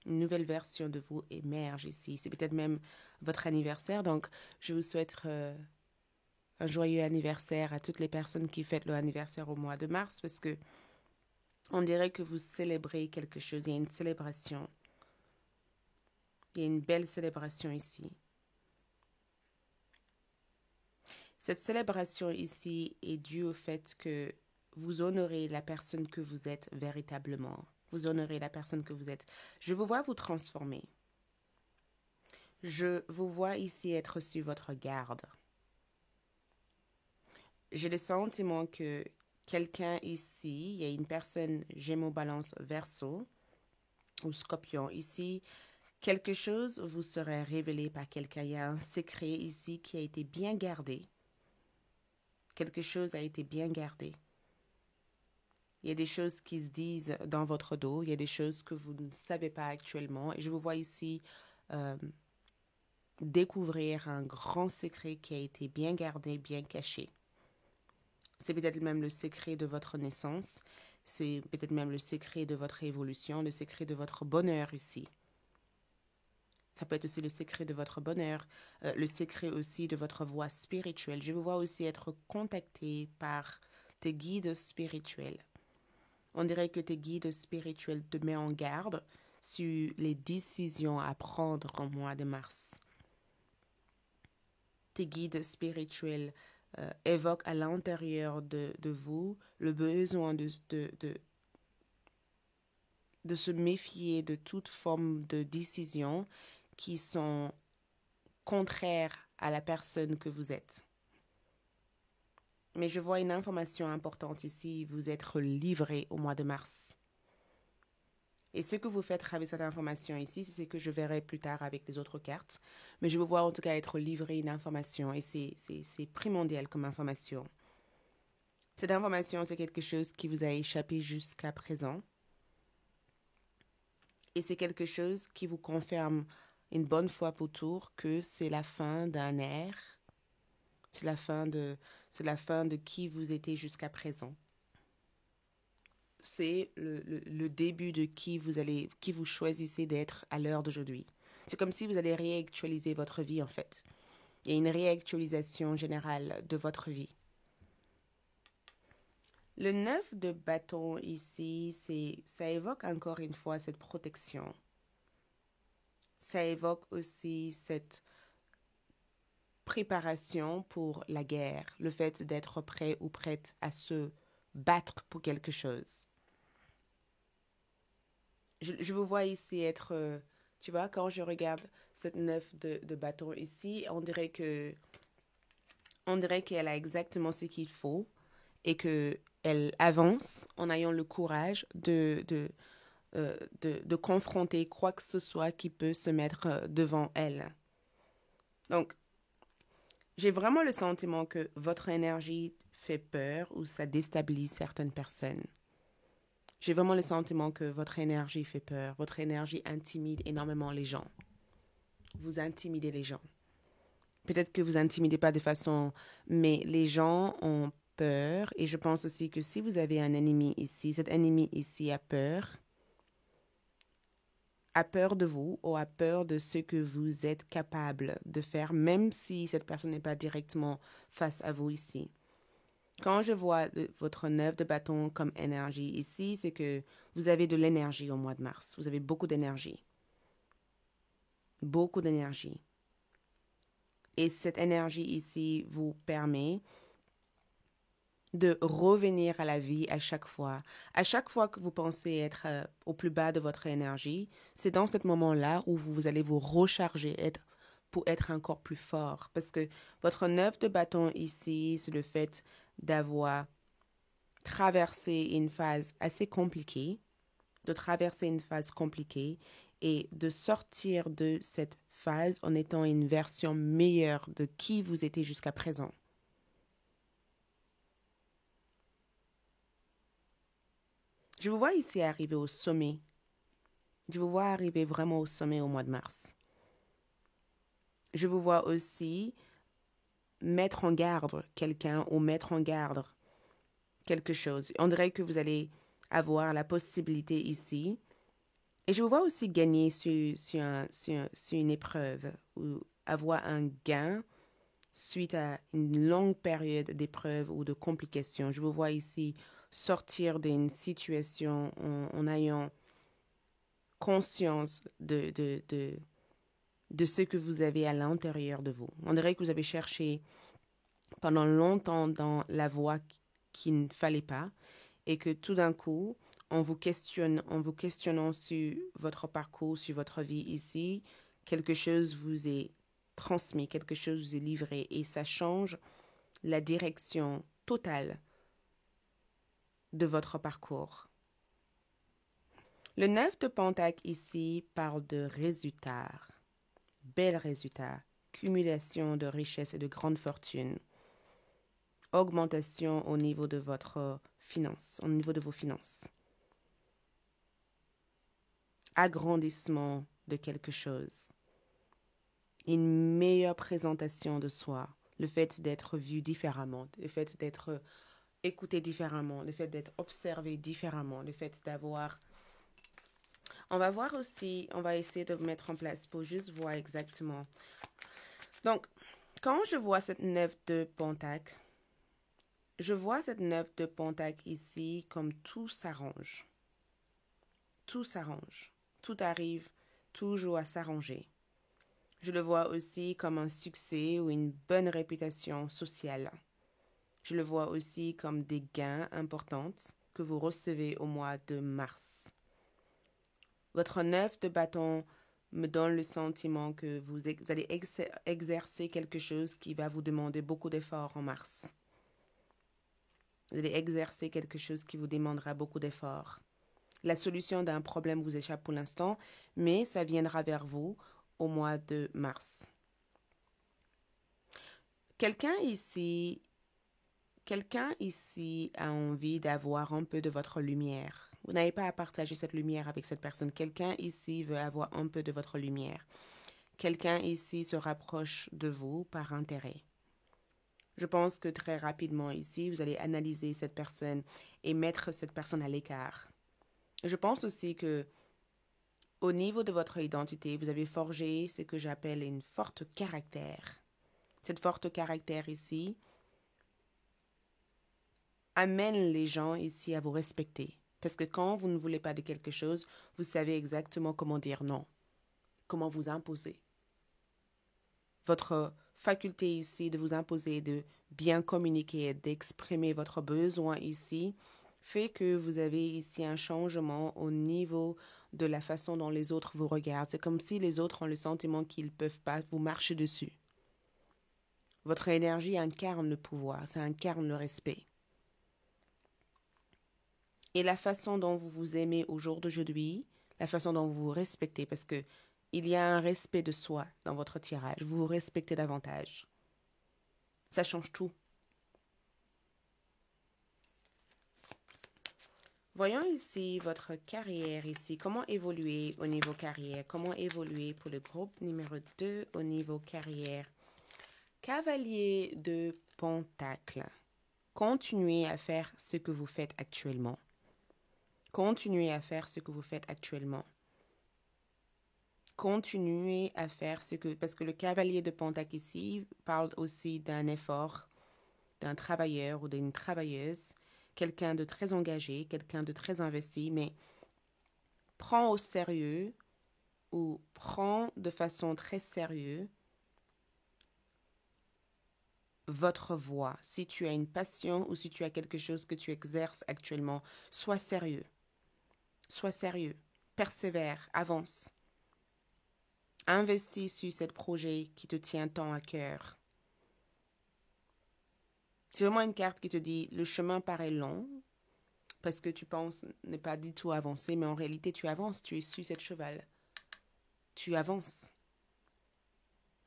Une nouvelle version de vous émerge ici. C'est peut-être même votre anniversaire. Donc, je vous souhaite un joyeux anniversaire à toutes les personnes qui fêtent leur anniversaire au mois de mars parce que on dirait que vous célébrez quelque chose. Il y a une célébration. Il y a une belle célébration ici. Cette célébration ici est due au fait que vous honorez la personne que vous êtes véritablement. Vous honorez la personne que vous êtes. Je vous vois vous transformer. Je vous vois ici être sur votre garde. J'ai le sentiment que quelqu'un ici, il y a une personne Gémeaux, Balance, Verseau ou Scorpion ici, quelque chose vous sera révélé par quelqu'un. Il y a un secret ici qui a été bien gardé. Quelque chose a été bien gardé. Il y a des choses qui se disent dans votre dos. Il y a des choses que vous ne savez pas actuellement. Et je vous vois ici découvrir un grand secret qui a été bien gardé, bien caché. C'est peut-être même le secret de votre naissance. C'est peut-être même le secret de votre évolution, le secret de votre bonheur ici. Ça peut être aussi le secret de votre bonheur, le secret aussi de votre voie spirituelle. Je vous vois aussi être contacté par tes guides spirituels. On dirait que tes guides spirituels te mettent en garde. sur les décisions à prendre au mois de mars. Tes guides spirituels évoquent à l'intérieur de vous le besoin de se méfier de toute forme de décision qui sont contraires à la personne que vous êtes. Mais je vois une information importante ici, vous êtes livré au mois de mars. Et ce que vous faites avec cette information ici, c'est ce que je verrai plus tard avec les autres cartes. Mais je vous vois en tout cas être livré une information et c'est primordial comme information. Cette information, c'est quelque chose qui vous a échappé jusqu'à présent. Et c'est quelque chose qui vous confirme une bonne fois pour toutes que c'est la fin d'un ère. C'est la fin de qui vous étiez jusqu'à présent. C'est le début de qui vous choisissez d'être à l'heure d'aujourd'hui. C'est comme si vous allez réactualiser votre vie en fait. Il y a une réactualisation générale de votre vie. Le 9 de bâton ici, ça évoque encore une fois cette protection. Ça évoque aussi cette préparation pour la guerre, le fait d'être prêt ou prête à se battre pour quelque chose. Je vous vois ici être, tu vois, quand je regarde cette 9 de bâton ici, on dirait qu'elle a exactement ce qu'il faut et qu'elle avance en ayant le courage de confronter quoi que ce soit qui peut se mettre devant elle. Donc, j'ai vraiment le sentiment que votre énergie fait peur ou ça déstabilise certaines personnes. J'ai vraiment le sentiment que votre énergie fait peur. Votre énergie intimide énormément les gens. Vous intimidez les gens. Peut-être que vous intimidez pas de façon... Mais les gens ont peur. Et je pense aussi que si vous avez un ennemi ici, cet ennemi ici a peur de vous ou a peur de ce que vous êtes capable de faire, même si cette personne n'est pas directement face à vous ici. Quand je vois votre 9 de bâton comme énergie ici, c'est que vous avez de l'énergie au mois de mars. Vous avez beaucoup d'énergie. Beaucoup d'énergie. Et cette énergie ici vous permet de revenir à la vie à chaque fois. À chaque fois que vous pensez être au plus bas de votre énergie, c'est dans ce moment-là où vous allez vous recharger pour être encore plus fort. Parce que votre 9 de bâton ici, c'est le fait d'avoir traversé une phase assez compliquée, et de sortir de cette phase en étant une version meilleure de qui vous étiez jusqu'à présent. Je vous vois ici arriver au sommet. Je vous vois arriver vraiment au sommet au mois de mars. Je vous vois aussi mettre en garde quelqu'un ou mettre en garde quelque chose. On dirait que vous allez avoir la possibilité ici. Et je vous vois aussi gagner sur une épreuve ou avoir un gain suite à une longue période d'épreuves ou de complications. Je vous vois ici sortir d'une situation en ayant conscience de ce que vous avez à l'intérieur de vous. On dirait que vous avez cherché pendant longtemps dans la voie qu'il ne fallait pas et que tout d'un coup, en vous questionnant sur votre parcours, sur votre vie ici, quelque chose vous est transmis, quelque chose vous est livré et ça change la direction totale de votre parcours. Le 9 de Pentacle ici parle de résultats, bels résultats, cumulation de richesses et de grandes fortunes, augmentation au niveau de votre finance, au niveau de vos finances, agrandissement de quelque chose, une meilleure présentation de soi, le fait d'être vu différemment, le fait d'être écouté différemment, le fait d'être observé différemment, le fait d'avoir... On va voir aussi, on va essayer de mettre en place pour juste voir exactement. Donc, quand je vois cette 9 de Pentacle, je vois cette 9 de Pentacle ici comme tout s'arrange. Tout s'arrange. Tout arrive toujours à s'arranger. Je le vois aussi comme un succès ou une bonne réputation sociale. Je le vois aussi comme des gains importants que vous recevez au mois de mars. Votre 9 de bâton me donne le sentiment que vous allez exercer quelque chose qui va vous demander beaucoup d'efforts en mars. Vous allez exercer quelque chose qui vous demandera beaucoup d'efforts. La solution d'un problème vous échappe pour l'instant, mais ça viendra vers vous au mois de mars. Quelqu'un ici a envie d'avoir un peu de votre lumière. Vous n'avez pas à partager cette lumière avec cette personne. Quelqu'un ici veut avoir un peu de votre lumière. Quelqu'un ici se rapproche de vous par intérêt. Je pense que très rapidement ici, vous allez analyser cette personne et mettre cette personne à l'écart. Je pense aussi que au niveau de votre identité, vous avez forgé ce que j'appelle une forte caractère. Cette forte caractère ici amène les gens ici à vous respecter. Parce que quand vous ne voulez pas de quelque chose, vous savez exactement comment dire non, comment vous imposer. Votre faculté ici de vous imposer, de bien communiquer, d'exprimer votre besoin ici, fait que vous avez ici un changement au niveau de la façon dont les autres vous regardent. C'est comme si les autres ont le sentiment qu'ils ne peuvent pas vous marcher dessus. Votre énergie incarne le pouvoir, ça incarne le respect. Et la façon dont vous vous aimez au jour d'aujourd'hui, la façon dont vous vous respectez, parce que il y a un respect de soi dans votre tirage. Vous vous respectez davantage. Ça change tout. Voyons ici votre carrière ici. Comment évoluer au niveau carrière? Comment évoluer pour le groupe numéro 2 au niveau carrière? Cavalier de Pentacle. Continuez à faire ce que vous faites actuellement. Continuez à faire ce que vous faites actuellement. Continuez à faire ce que... Parce que le cavalier de Pentacle ici parle aussi d'un effort, d'un travailleur ou d'une travailleuse, quelqu'un de très engagé, quelqu'un de très investi, mais prends au sérieux ou prends de façon très sérieuse votre voix. Si tu as une passion ou si tu as quelque chose que tu exerces actuellement, sois sérieux. Sois sérieux. Persévère, avance. Investis sur ce projet qui te tient tant à cœur. C'est vraiment une carte qui te dit le chemin paraît long parce que tu penses ne pas du tout avancer, mais en réalité tu avances, tu es sur cette cheval. Tu avances.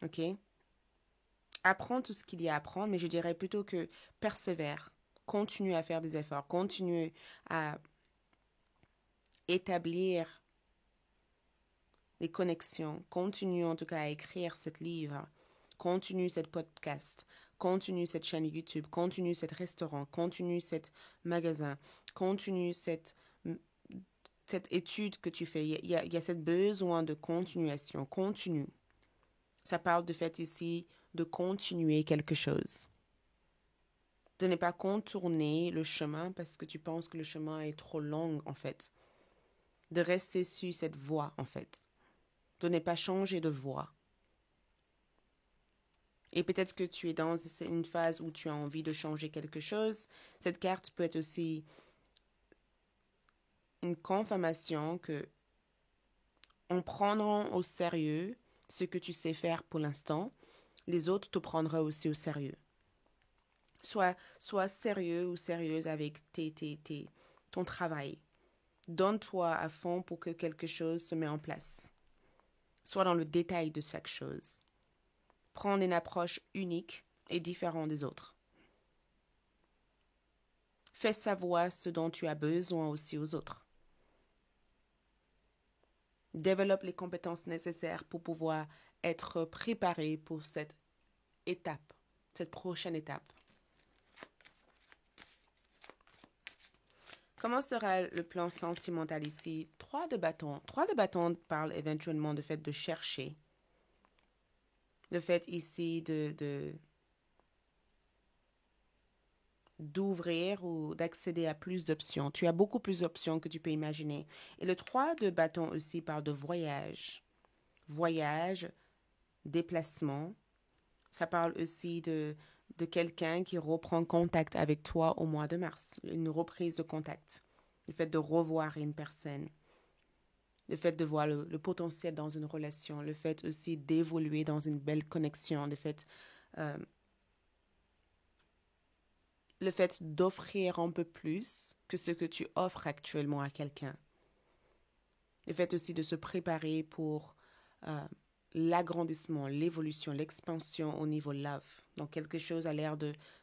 Ok? Apprends tout ce qu'il y a à apprendre, mais je dirais plutôt que persévère. Continue à faire des efforts. Continue à établir des connexions. Continue en tout cas à écrire ce livre. Continue cette podcast. Continue cette chaîne YouTube. Continue cet restaurant. Continue cet magasin. Continue cette étude que tu fais. Il y a ce besoin de continuation. Continue. Ça parle de fait ici de continuer quelque chose. De ne pas contourner le chemin parce que tu penses que le chemin est trop long en fait. De rester sur cette voie en fait. De ne pas changer de voie. Et peut-être que tu es dans une phase où tu as envie de changer quelque chose. Cette carte peut être aussi une confirmation que en prenant au sérieux ce que tu sais faire pour l'instant, les autres te prendront aussi au sérieux. Sois sérieux ou sérieuse avec ton travail. Donne-toi à fond pour que quelque chose se mette en place. Sois dans le détail de chaque chose. Prends une approche unique et différente des autres. Fais savoir ce dont tu as besoin aussi aux autres. Développe les compétences nécessaires pour pouvoir être préparé pour cette étape, cette prochaine étape. Comment sera le plan sentimental ici? 3 de bâton. 3 de bâton parle éventuellement du fait de chercher. Le fait ici de d'ouvrir ou d'accéder à plus d'options. Tu as beaucoup plus d'options que tu peux imaginer. Et le 3 de bâton aussi parle de voyage. Voyage, déplacement. Ça parle aussi de quelqu'un qui reprend contact avec toi au mois de mars. Une reprise de contact. Le fait de revoir une personne. Le fait de voir le potentiel dans une relation. Le fait aussi d'évoluer dans une belle connexion. Euh, le fait d'offrir un peu plus que ce que tu offres actuellement à quelqu'un. Le fait aussi de se préparer pour l'agrandissement, l'évolution, l'expansion au niveau love. Donc quelque chose a l'air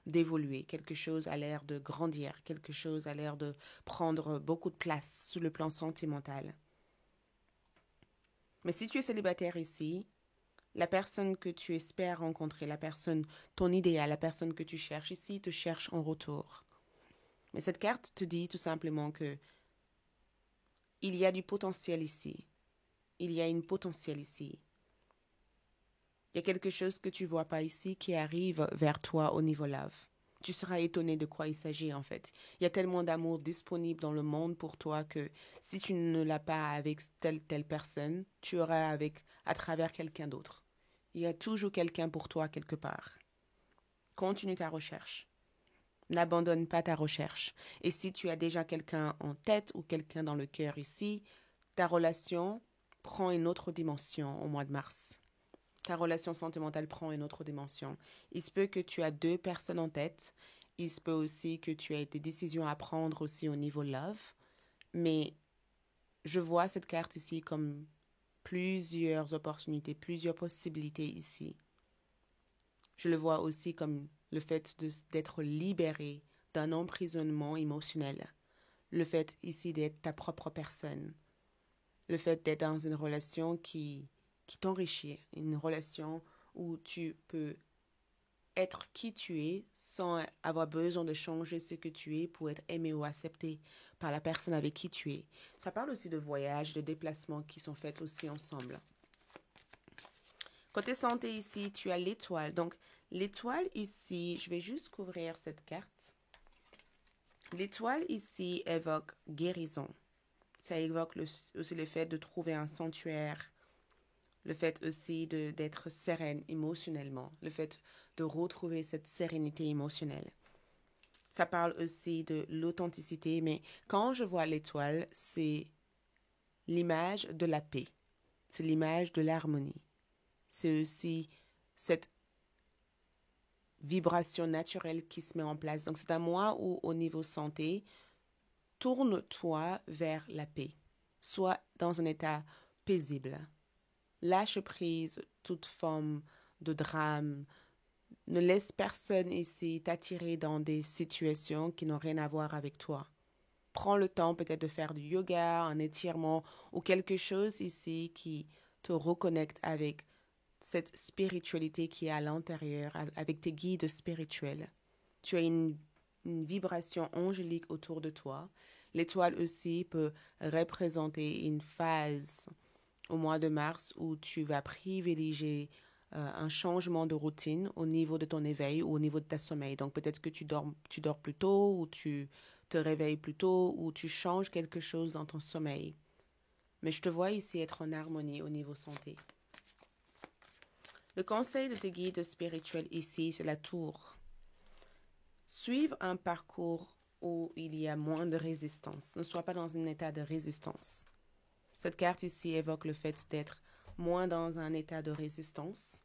d'évoluer, quelque chose a l'air de grandir, quelque chose a l'air de prendre beaucoup de place sur le plan sentimental. Mais si tu es célibataire ici, la personne que tu espères rencontrer, la personne, ton idéal, la personne que tu cherches ici, te cherche en retour. Mais cette carte te dit tout simplement que il y a du potentiel ici. Il y a une potentiel ici. Il y a quelque chose que tu ne vois pas ici qui arrive vers toi au niveau love. Tu seras étonné de quoi il s'agit en fait. Il y a tellement d'amour disponible dans le monde pour toi que si tu ne l'as pas avec telle personne, tu auras avec à travers quelqu'un d'autre. Il y a toujours quelqu'un pour toi quelque part. Continue ta recherche. N'abandonne pas ta recherche. Et si tu as déjà quelqu'un en tête ou quelqu'un dans le cœur ici, ta relation prend une autre dimension au mois de mars. Ta relation sentimentale prend une autre dimension. Il se peut que tu as deux personnes en tête. Il se peut aussi que tu aies des décisions à prendre aussi au niveau love. Mais je vois cette carte ici comme plusieurs opportunités, plusieurs possibilités ici. Je le vois aussi comme le fait d'être libéré d'un emprisonnement émotionnel. Le fait ici d'être ta propre personne. Le fait d'être dans une relation qui t'enrichit. Une relation où tu peux être qui tu es sans avoir besoin de changer ce que tu es pour être aimé ou accepté par la personne avec qui tu es. Ça parle aussi de voyages, de déplacements qui sont faits aussi ensemble. Côté santé ici, tu as l'étoile. Donc, l'étoile ici, je vais juste couvrir cette carte. L'étoile ici évoque guérison. Ça évoque aussi le fait de trouver un sanctuaire, le fait aussi d'être sereine émotionnellement, le fait de retrouver cette sérénité émotionnelle. Ça parle aussi de l'authenticité, mais quand je vois l'étoile, c'est l'image de la paix, c'est l'image de l'harmonie. C'est aussi cette vibration naturelle qui se met en place. Donc c'est à moi où au niveau santé, tourne-toi vers la paix. Sois dans un état paisible. Lâche prise toute forme de drame. Ne laisse personne ici t'attirer dans des situations qui n'ont rien à voir avec toi. Prends le temps peut-être de faire du yoga, un étirement ou quelque chose ici qui te reconnecte avec cette spiritualité qui est à l'intérieur, avec tes guides spirituels. Tu as une vibration angélique autour de toi. L'étoile aussi peut représenter une phase au mois de mars où tu vas privilégier un changement de routine au niveau de ton éveil ou au niveau de ta sommeil. Donc peut-être que tu dors plus tôt ou tu te réveilles plus tôt ou tu changes quelque chose dans ton sommeil. Mais je te vois ici être en harmonie au niveau santé. Le conseil de tes guides spirituels ici, c'est la tour. Suivre un parcours où il y a moins de résistance. Ne sois pas dans un état de résistance. Cette carte ici évoque le fait d'être moins dans un état de résistance.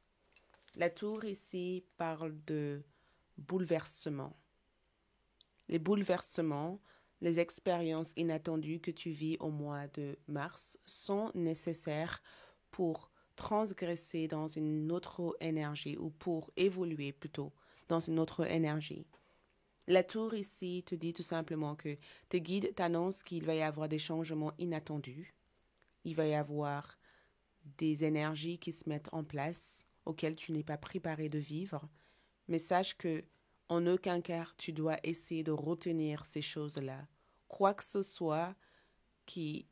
La tour ici parle de bouleversement. Les bouleversements, les expériences inattendues que tu vis au mois de mars sont nécessaires pour transgresser dans une autre énergie ou pour évoluer plutôt dans une autre énergie. La tour ici te dit tout simplement que tes guides t'annoncent qu'il va y avoir des changements inattendus. Il va y avoir des énergies qui se mettent en place auxquelles tu n'es pas préparé de vivre. Mais sache que en aucun cas tu dois essayer de retenir ces choses-là. Quoi que ce soit qui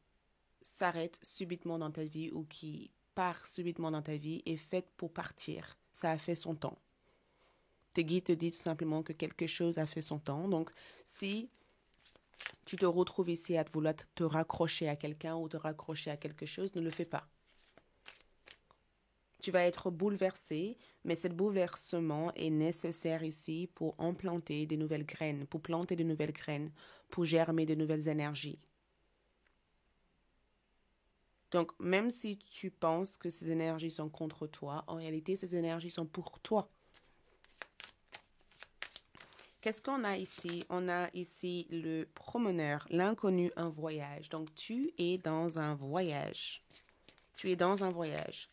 s'arrête subitement dans ta vie ou qui part subitement dans ta vie est faite pour partir. Ça a fait son temps. Tes guides te disent tout simplement que quelque chose a fait son temps. Donc, si tu te retrouves ici à vouloir te raccrocher à quelqu'un ou te raccrocher à quelque chose, ne le fais pas. Tu vas être bouleversé, mais ce bouleversement est nécessaire ici pour implanter des nouvelles graines, pour planter de nouvelles graines, pour germer de nouvelles énergies. Donc, même si tu penses que ces énergies sont contre toi, en réalité, ces énergies sont pour toi. Qu'est-ce qu'on a ici? On a ici le promeneur, l'inconnu, un voyage. Donc, tu es dans un voyage. Tu es dans un voyage.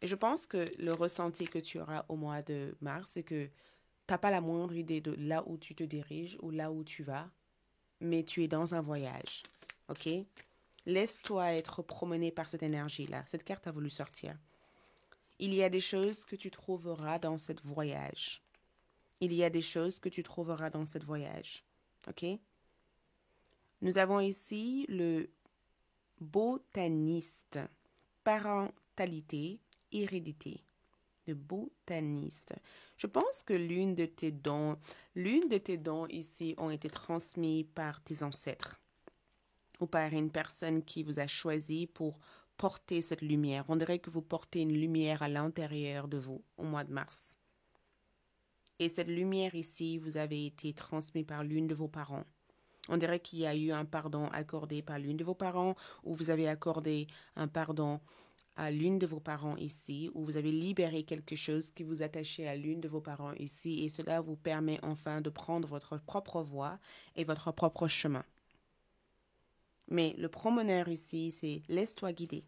Et je pense que le ressenti que tu auras au mois de mars, c'est que tu n'as pas la moindre idée de là où tu te diriges ou là où tu vas, mais tu es dans un voyage. OK? Laisse-toi être promené par cette énergie-là. Cette carte a voulu sortir. Il y a des choses que tu trouveras dans ce voyage. Il y a des choses que tu trouveras dans ce voyage. OK? Nous avons ici le botaniste, parentalité, hérédité. Le botaniste. Je pense que l'une de tes dons ici ont été transmis par tes ancêtres ou par une personne qui vous a choisi pour porter cette lumière. On dirait que vous portez une lumière à l'intérieur de vous au mois de mars. Et cette lumière ici, vous avez été transmise par l'une de vos parents. On dirait qu'il y a eu un pardon accordé par l'une de vos parents ou vous avez accordé un pardon à l'une de vos parents ici ou vous avez libéré quelque chose qui vous attachait à l'une de vos parents ici et cela vous permet enfin de prendre votre propre voie et votre propre chemin. Mais le promeneur ici, c'est laisse-toi guider.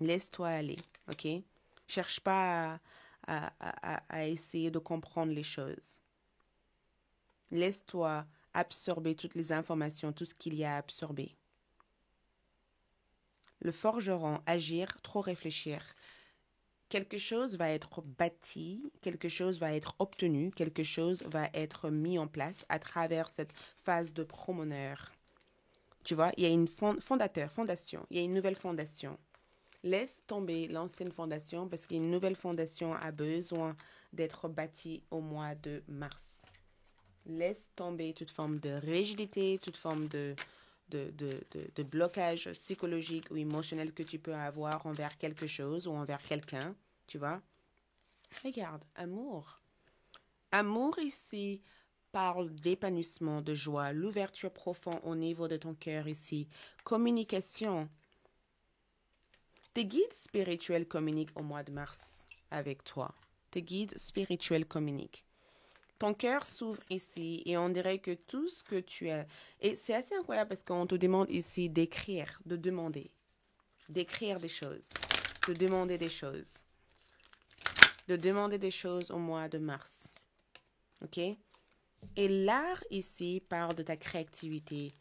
Laisse-toi aller, ok? Cherche pas à essayer de comprendre les choses. Laisse-toi absorber toutes les informations, tout ce qu'il y a à absorber. Le forgeron, agir, trop réfléchir. Quelque chose va être bâti, quelque chose va être obtenu, quelque chose va être mis en place à travers cette phase de promeneur. Tu vois, il y a une fondation, il y a une nouvelle fondation. Laisse tomber l'ancienne fondation parce qu'une nouvelle fondation a besoin d'être bâtie au mois de mars. Laisse tomber toute forme de rigidité, toute forme de blocage psychologique ou émotionnel que tu peux avoir envers quelque chose ou envers quelqu'un, tu vois. Regarde, amour. Amour ici parle d'épanouissement, de joie, l'ouverture profonde au niveau de ton cœur ici. Communication. Tes guides spirituels communiquent au mois de mars avec toi. Tes guides spirituels communiquent. Ton cœur s'ouvre ici et on dirait que tout ce que tu as... Et c'est assez incroyable parce qu'on te demande ici d'écrire, de demander. D'écrire des choses, de demander des choses. De demander des choses au mois de mars. OK? Et l'art ici parle de ta créativité.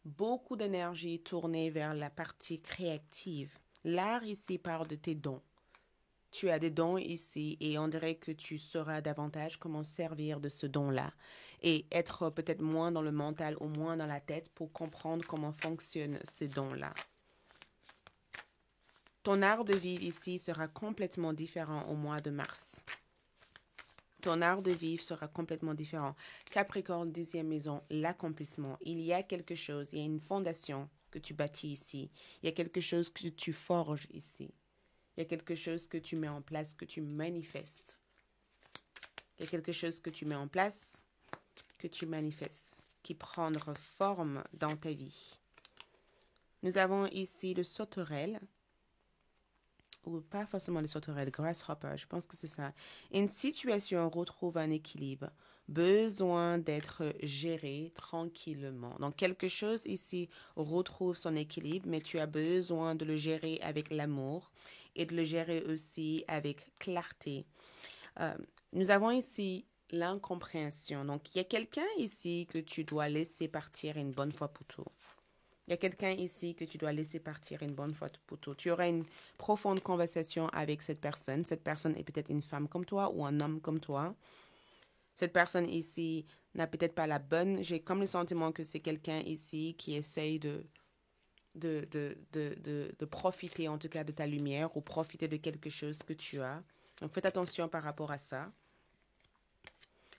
Beaucoup d'énergie tournée vers la partie créative. L'art ici parle de tes dons. Tu as des dons ici et on dirait que tu sauras davantage comment servir de ce don-là et être peut-être moins dans le mental ou moins dans la tête pour comprendre comment fonctionnent ces dons-là. Ton art de vivre ici sera complètement différent au mois de mars. Ton art de vivre sera complètement différent. Capricorne, 10e maison, l'accomplissement. Il y a quelque chose, il y a une fondation que tu bâtis ici. Il y a quelque chose que tu forges ici. Il y a quelque chose que tu mets en place, que tu manifestes. Il y a quelque chose que tu mets en place, que tu manifestes, qui prendra forme dans ta vie. Nous avons ici le sauterelle, ou pas forcément le sauterelle, grasshopper, je pense que c'est ça. Une situation retrouve un équilibre, besoin d'être géré tranquillement. Donc quelque chose ici retrouve son équilibre, mais tu as besoin de le gérer avec l'amour et de le gérer aussi avec clarté. Nous avons ici l'incompréhension. Donc il y a quelqu'un ici que tu dois laisser partir une bonne fois pour toutes. Il y a quelqu'un ici que tu dois laisser partir une bonne fois pour toutes. Tu auras une profonde conversation avec cette personne. Cette personne est peut-être une femme comme toi ou un homme comme toi. Cette personne ici n'a peut-être pas la bonne. J'ai comme le sentiment que c'est quelqu'un ici qui essaye de profiter en tout cas de ta lumière ou profiter de quelque chose que tu as. Donc faites attention par rapport à ça.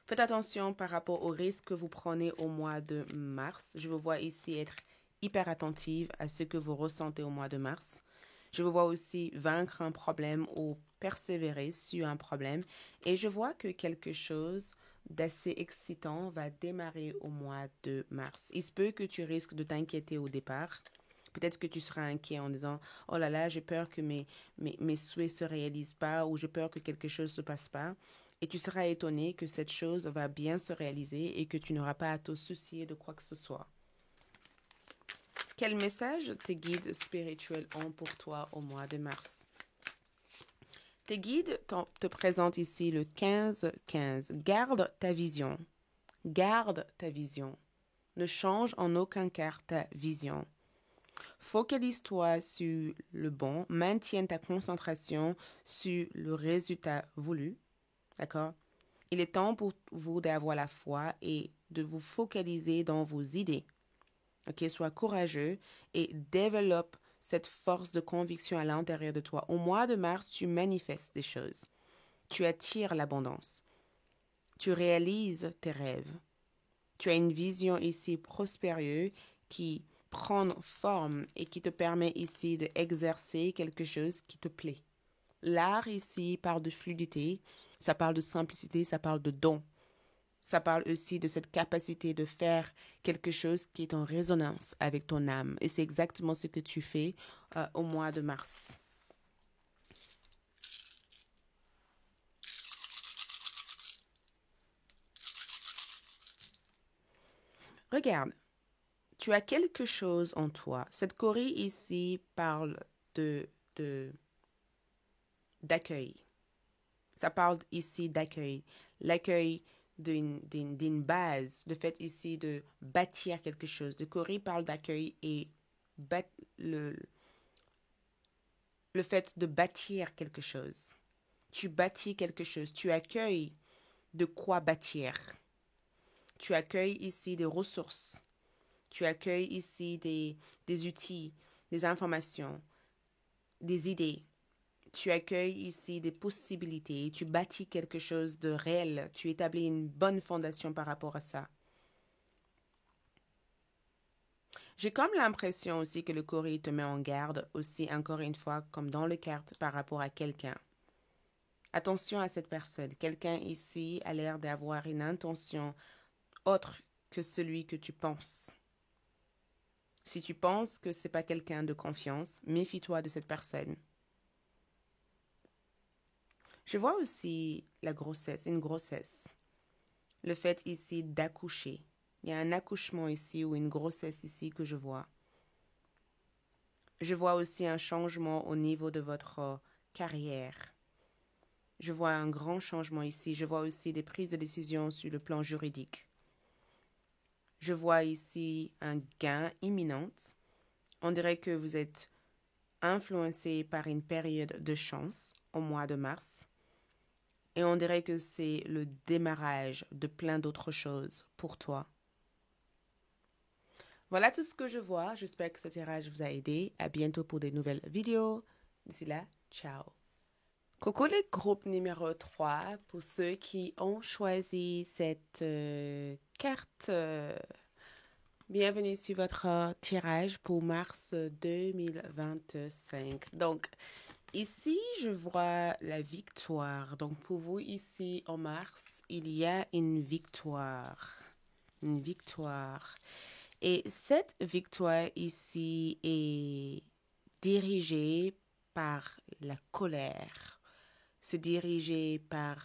Faites attention par rapport aux risques que vous prenez au mois de mars. Je vous vois ici être hyper attentive à ce que vous ressentez au mois de mars. Je vous vois aussi vaincre un problème ou persévérer sur un problème. Et je vois que quelque chose d'assez excitant va démarrer au mois de mars. Il se peut que tu risques de t'inquiéter au départ. Peut-être que tu seras inquiet en disant « Oh là là, j'ai peur que mes souhaits ne se réalisent pas ou j'ai peur que quelque chose ne se passe pas. » Et tu seras étonné que cette chose va bien se réaliser et que tu n'auras pas à te soucier de quoi que ce soit. Quel message tes guides spirituels ont pour toi au mois de mars? Tes guides te présentent ici le 15-15. Garde ta vision. Garde ta vision. Ne change en aucun cas ta vision. Focalise-toi sur le bon. Maintiens ta concentration sur le résultat voulu. D'accord? Il est temps pour vous d'avoir la foi et de vous focaliser dans vos idées. Ok, sois courageux et développe cette force de conviction à l'intérieur de toi. Au mois de mars, tu manifestes des choses. Tu attires l'abondance. Tu réalises tes rêves. Tu as une vision ici prospéreuse qui prend forme et qui te permet ici d'exercer quelque chose qui te plaît. L'art ici parle de fluidité, ça parle de simplicité, ça parle de don. Ça parle aussi de cette capacité de faire quelque chose qui est en résonance avec ton âme. Et c'est exactement ce que tu fais au mois de mars. Regarde, tu as quelque chose en toi. Cette Corée ici parle de d'accueil. Ça parle ici d'accueil. L'accueil d'une base, le fait ici de bâtir quelque chose. Le Corée parle d'accueil et le fait de bâtir quelque chose. Tu bâtis quelque chose, tu accueilles de quoi bâtir. Tu accueilles ici des ressources. Tu accueilles ici des outils, des informations, des idées. Tu accueilles ici des possibilités. Tu bâtis quelque chose de réel. Tu établis une bonne fondation par rapport à ça. J'ai comme l'impression aussi que le Corée te met en garde aussi, encore une fois, comme dans le carte par rapport à quelqu'un. Attention à cette personne. Quelqu'un ici a l'air d'avoir une intention autre que celui que tu penses. Si tu penses que ce n'est pas quelqu'un de confiance, méfie-toi de cette personne. Je vois aussi la grossesse, une grossesse. Le fait ici d'accoucher. Il y a un accouchement ici ou une grossesse ici que je vois. Je vois aussi un changement au niveau de votre carrière. Je vois un grand changement ici. Je vois aussi des prises de décision sur le plan juridique. Je vois ici un gain imminent. On dirait que vous êtes influencé par une période de chance au mois de mars. Et on dirait que c'est le démarrage de plein d'autres choses pour toi. Voilà tout ce que je vois. J'espère que ce tirage vous a aidé. À bientôt pour des nouvelles vidéos. D'ici là, ciao. Coucou les groupes numéro 3 pour ceux qui ont choisi cette carte. Bienvenue sur votre tirage pour mars 2025. Donc, ici, je vois la victoire. Donc, pour vous, ici, en mars, il y a une victoire. Une victoire. Et cette victoire ici est dirigée par la colère. Se diriger par...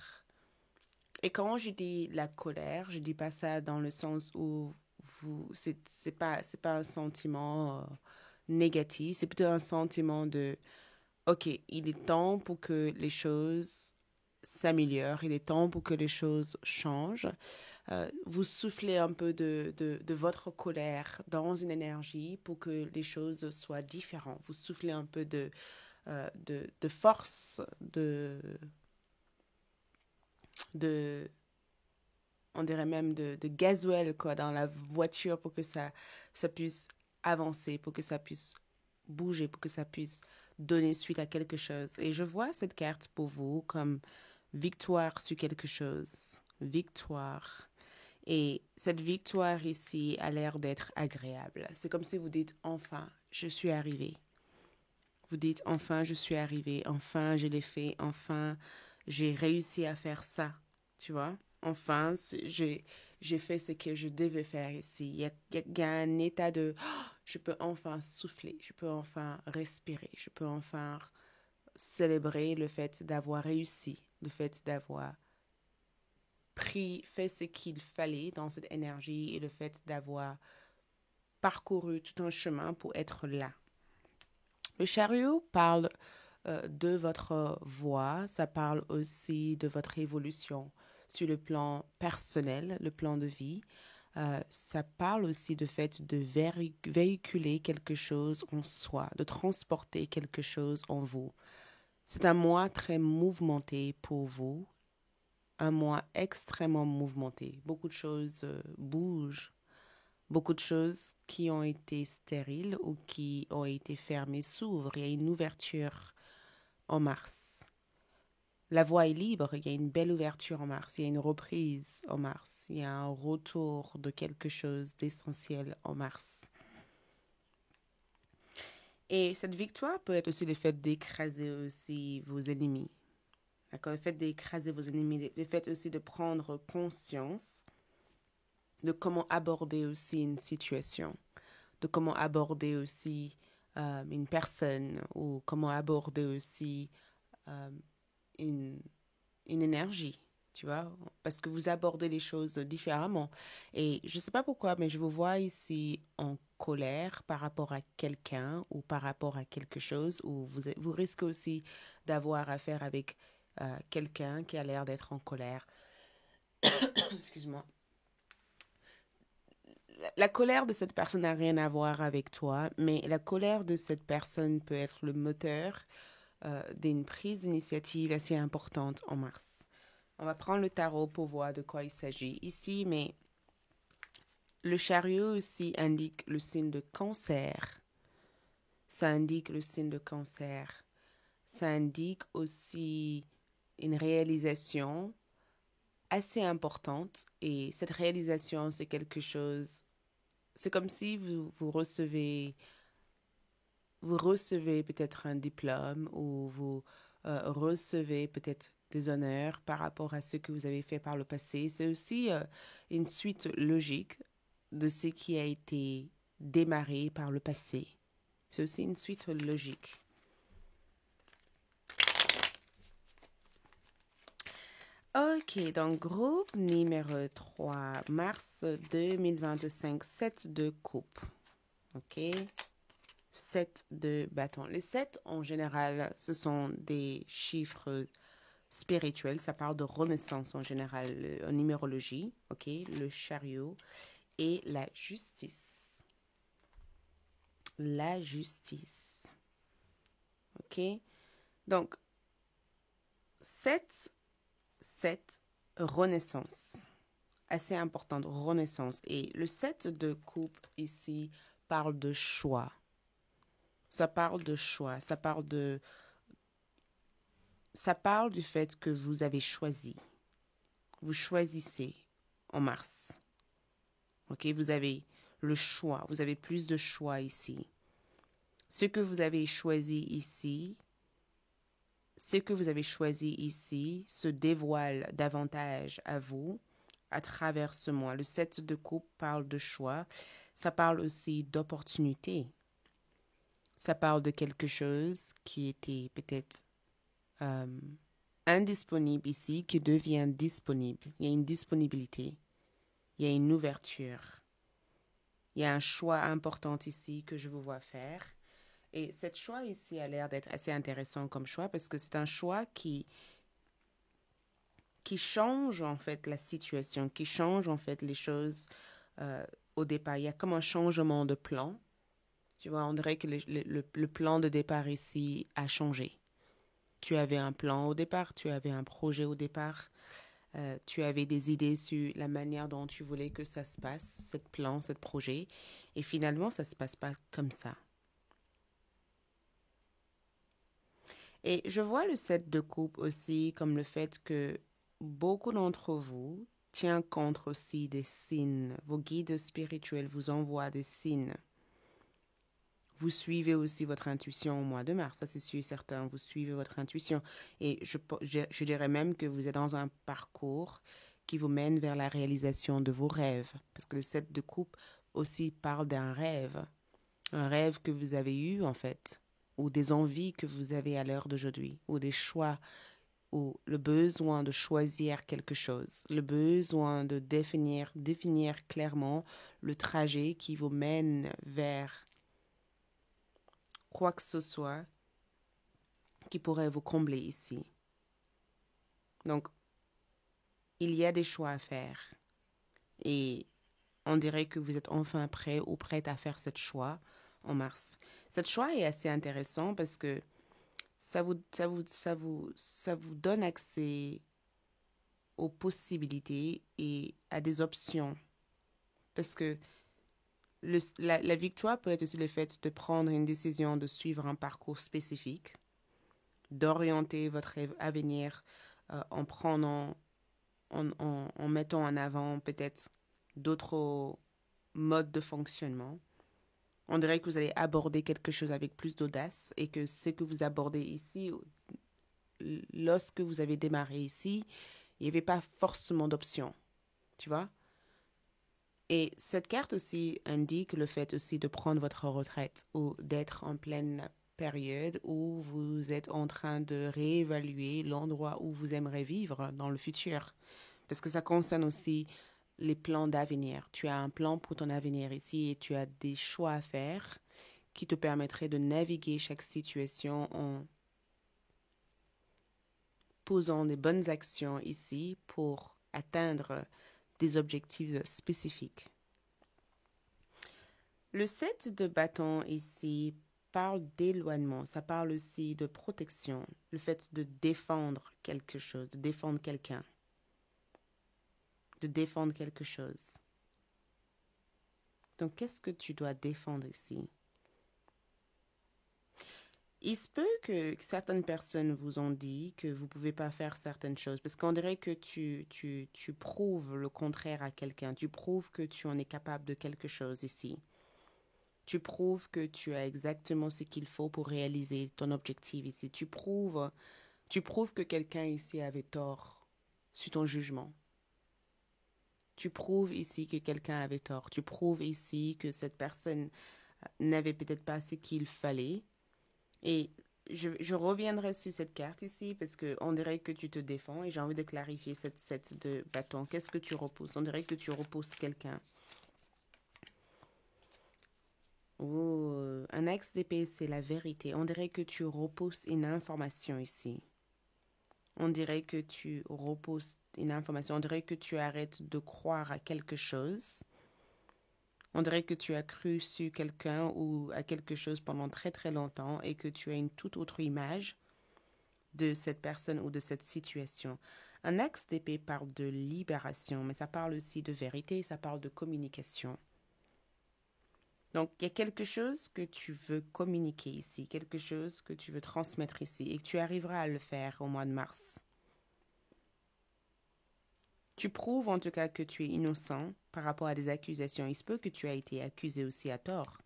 Et quand je dis la colère, je dis pas ça dans le sens où c'est pas un sentiment négatif, c'est plutôt un sentiment de OK, il est temps pour que les choses s'améliorent, il est temps pour que les choses changent. Vous soufflez un peu de votre colère dans une énergie pour que les choses soient différentes. Vous soufflez un peu de force, on dirait même de gasoil quoi, dans la voiture pour que ça puisse avancer, pour que ça puisse bouger, pour que ça puisse donner suite à quelque chose. Et je vois cette carte pour vous comme victoire sur quelque chose. victoire. Et cette victoire ici a l'air d'être agréable. C'est comme si vous dites, enfin, je suis arrivé. Vous dites, enfin, je suis arrivé. Enfin, je l'ai fait. Enfin, j'ai réussi à faire ça. Tu vois? Enfin, j'ai fait ce que je devais faire ici. Il y a un état de, oh, je peux enfin souffler. Je peux enfin respirer. Je peux enfin célébrer le fait d'avoir réussi. Le fait d'avoir fait ce qu'il fallait dans cette énergie et le fait d'avoir parcouru tout un chemin pour être là. Le chariot parle de votre voix, ça parle aussi de votre évolution sur le plan personnel, le plan de vie. Ça parle aussi du fait de véhiculer quelque chose en soi, de transporter quelque chose en vous. C'est un mois très mouvementé pour vous, un mois extrêmement mouvementé. Beaucoup de choses bougent. Beaucoup de choses qui ont été stériles ou qui ont été fermées s'ouvrent. Il y a une ouverture en mars. La voie est libre, il y a une belle ouverture en mars, il y a une reprise en mars, il y a un retour de quelque chose d'essentiel en mars. Et cette victoire peut être aussi le fait d'écraser aussi vos ennemis. D'accord? Le fait d'écraser vos ennemis, le fait aussi de prendre conscience de comment aborder aussi une situation, de comment aborder aussi une personne ou comment aborder aussi une, une énergie, tu vois, parce que vous abordez les choses différemment. Et je ne sais pas pourquoi, mais je vous vois ici en colère par rapport à quelqu'un ou par rapport à quelque chose, ou vous risquez aussi d'avoir affaire avec quelqu'un qui a l'air d'être en colère. Excuse-moi. La colère de cette personne n'a rien à voir avec toi, mais la colère de cette personne peut être le moteur d'une prise d'initiative assez importante en mars. On va prendre le tarot pour voir de quoi il s'agit ici, mais le chariot aussi indique le signe de cancer. Ça indique le signe de cancer. Ça indique aussi une réalisation assez importante, et cette réalisation, c'est quelque chose, c'est comme si vous recevez peut-être un diplôme ou vous recevez peut-être des honneurs par rapport à ce que vous avez fait par le passé. C'est aussi une suite logique de ce qui a été démarré par le passé. C'est aussi une suite logique. Ok, donc groupe numéro 3, mars 2025, 7 de coupe. Ok, 7 de bâton. Les 7, en général, ce sont des chiffres spirituels. Ça parle de renaissance en général, en numérologie. Ok, le chariot et la justice. La justice. Ok, donc 7, renaissance. Assez importante, renaissance. Et le 7 de coupe ici parle de choix. Ça parle de choix. Ça parle du fait que vous avez choisi. Vous choisissez en mars. Ok, vous avez le choix. Vous avez plus de choix ici. Ce que vous avez choisi ici se dévoile davantage à vous à travers ce mois. Le 7 de coupe parle de choix. Ça parle aussi d'opportunité. Ça parle de quelque chose qui était peut-être indisponible ici, qui devient disponible. Il y a une disponibilité. Il y a une ouverture. Il y a un choix important ici que je vous vois faire. Et cette choix ici a l'air d'être assez intéressant comme choix parce que c'est un choix qui change en fait la situation, qui change en fait les choses au départ. Il y a comme un changement de plan. Tu vois, on dirait que le plan de départ ici a changé. Tu avais un plan au départ, tu avais un projet au départ, tu avais des idées sur la manière dont tu voulais que ça se passe, cette plan, ce projet. Et finalement, ça ne se passe pas comme ça. Et je vois le 7 de coupe aussi comme le fait que beaucoup d'entre vous, tient compte aussi des signes. Vos guides spirituels vous envoient des signes. Vous suivez aussi votre intuition au mois de mars, ça c'est sûr et certain. Vous suivez votre intuition. Et je dirais même que vous êtes dans un parcours qui vous mène vers la réalisation de vos rêves. Parce que le 7 de coupe aussi parle d'un rêve. Un rêve que vous avez eu en fait. Ou des envies que vous avez à l'heure d'aujourd'hui. Ou des choix. Ou le besoin de choisir quelque chose. Le besoin de définir clairement le trajet qui vous mène vers quoi que ce soit qui pourrait vous combler ici. Donc, il y a des choix à faire. Et on dirait que vous êtes enfin prêt ou prête à faire ce choix en mars. Ce choix est assez intéressant parce que ça vous donne accès aux possibilités et à des options. Parce que la victoire peut être aussi le fait de prendre une décision de suivre un parcours spécifique, d'orienter votre avenir en prenant, en mettant en avant peut-être d'autres modes de fonctionnement. On dirait que vous allez aborder quelque chose avec plus d'audace et que ce que vous abordez ici, lorsque vous avez démarré ici, il n'y avait pas forcément d'option, tu vois? Et cette carte aussi indique le fait aussi de prendre votre retraite ou d'être en pleine période où vous êtes en train de réévaluer l'endroit où vous aimeriez vivre dans le futur. Parce que ça concerne aussi les plans d'avenir. Tu as un plan pour ton avenir ici et tu as des choix à faire qui te permettraient de naviguer chaque situation en posant des bonnes actions ici pour atteindre des objectifs spécifiques. Le 7 de bâton ici parle d'éloignement, ça parle aussi de protection, le fait de défendre quelque chose, de défendre quelqu'un, de défendre quelque chose. Donc, qu'est-ce que tu dois défendre ici? Il se peut que certaines personnes vous ont dit que vous ne pouvez pas faire certaines choses parce qu'on dirait que tu prouves le contraire à quelqu'un. Tu prouves que tu en es capable de quelque chose ici. Tu prouves que tu as exactement ce qu'il faut pour réaliser ton objectif ici. Tu prouves que quelqu'un ici avait tort sur ton jugement. Tu prouves ici que quelqu'un avait tort. Tu prouves ici que cette personne n'avait peut-être pas ce qu'il fallait. Et je reviendrai sur cette carte ici parce qu'on dirait que tu te défends et j'ai envie de clarifier cette set de bâtons. Qu'est-ce que tu repousses? On dirait que tu repousses quelqu'un. Oh, un axe d'épée, c'est la vérité. On dirait que tu repousses une information ici. On dirait que tu repousses une information. On dirait que tu arrêtes de croire à quelque chose. On dirait que tu as cru sur quelqu'un ou à quelque chose pendant très très longtemps et que tu as une toute autre image de cette personne ou de cette situation. Un axe d'épée parle de libération, mais ça parle aussi de vérité, ça parle de communication. Donc, il y a quelque chose que tu veux communiquer ici, quelque chose que tu veux transmettre ici et que tu arriveras à le faire au mois de mars. Tu prouves en tout cas que tu es innocent par rapport à des accusations. Il se peut que tu aies été accusé aussi à tort.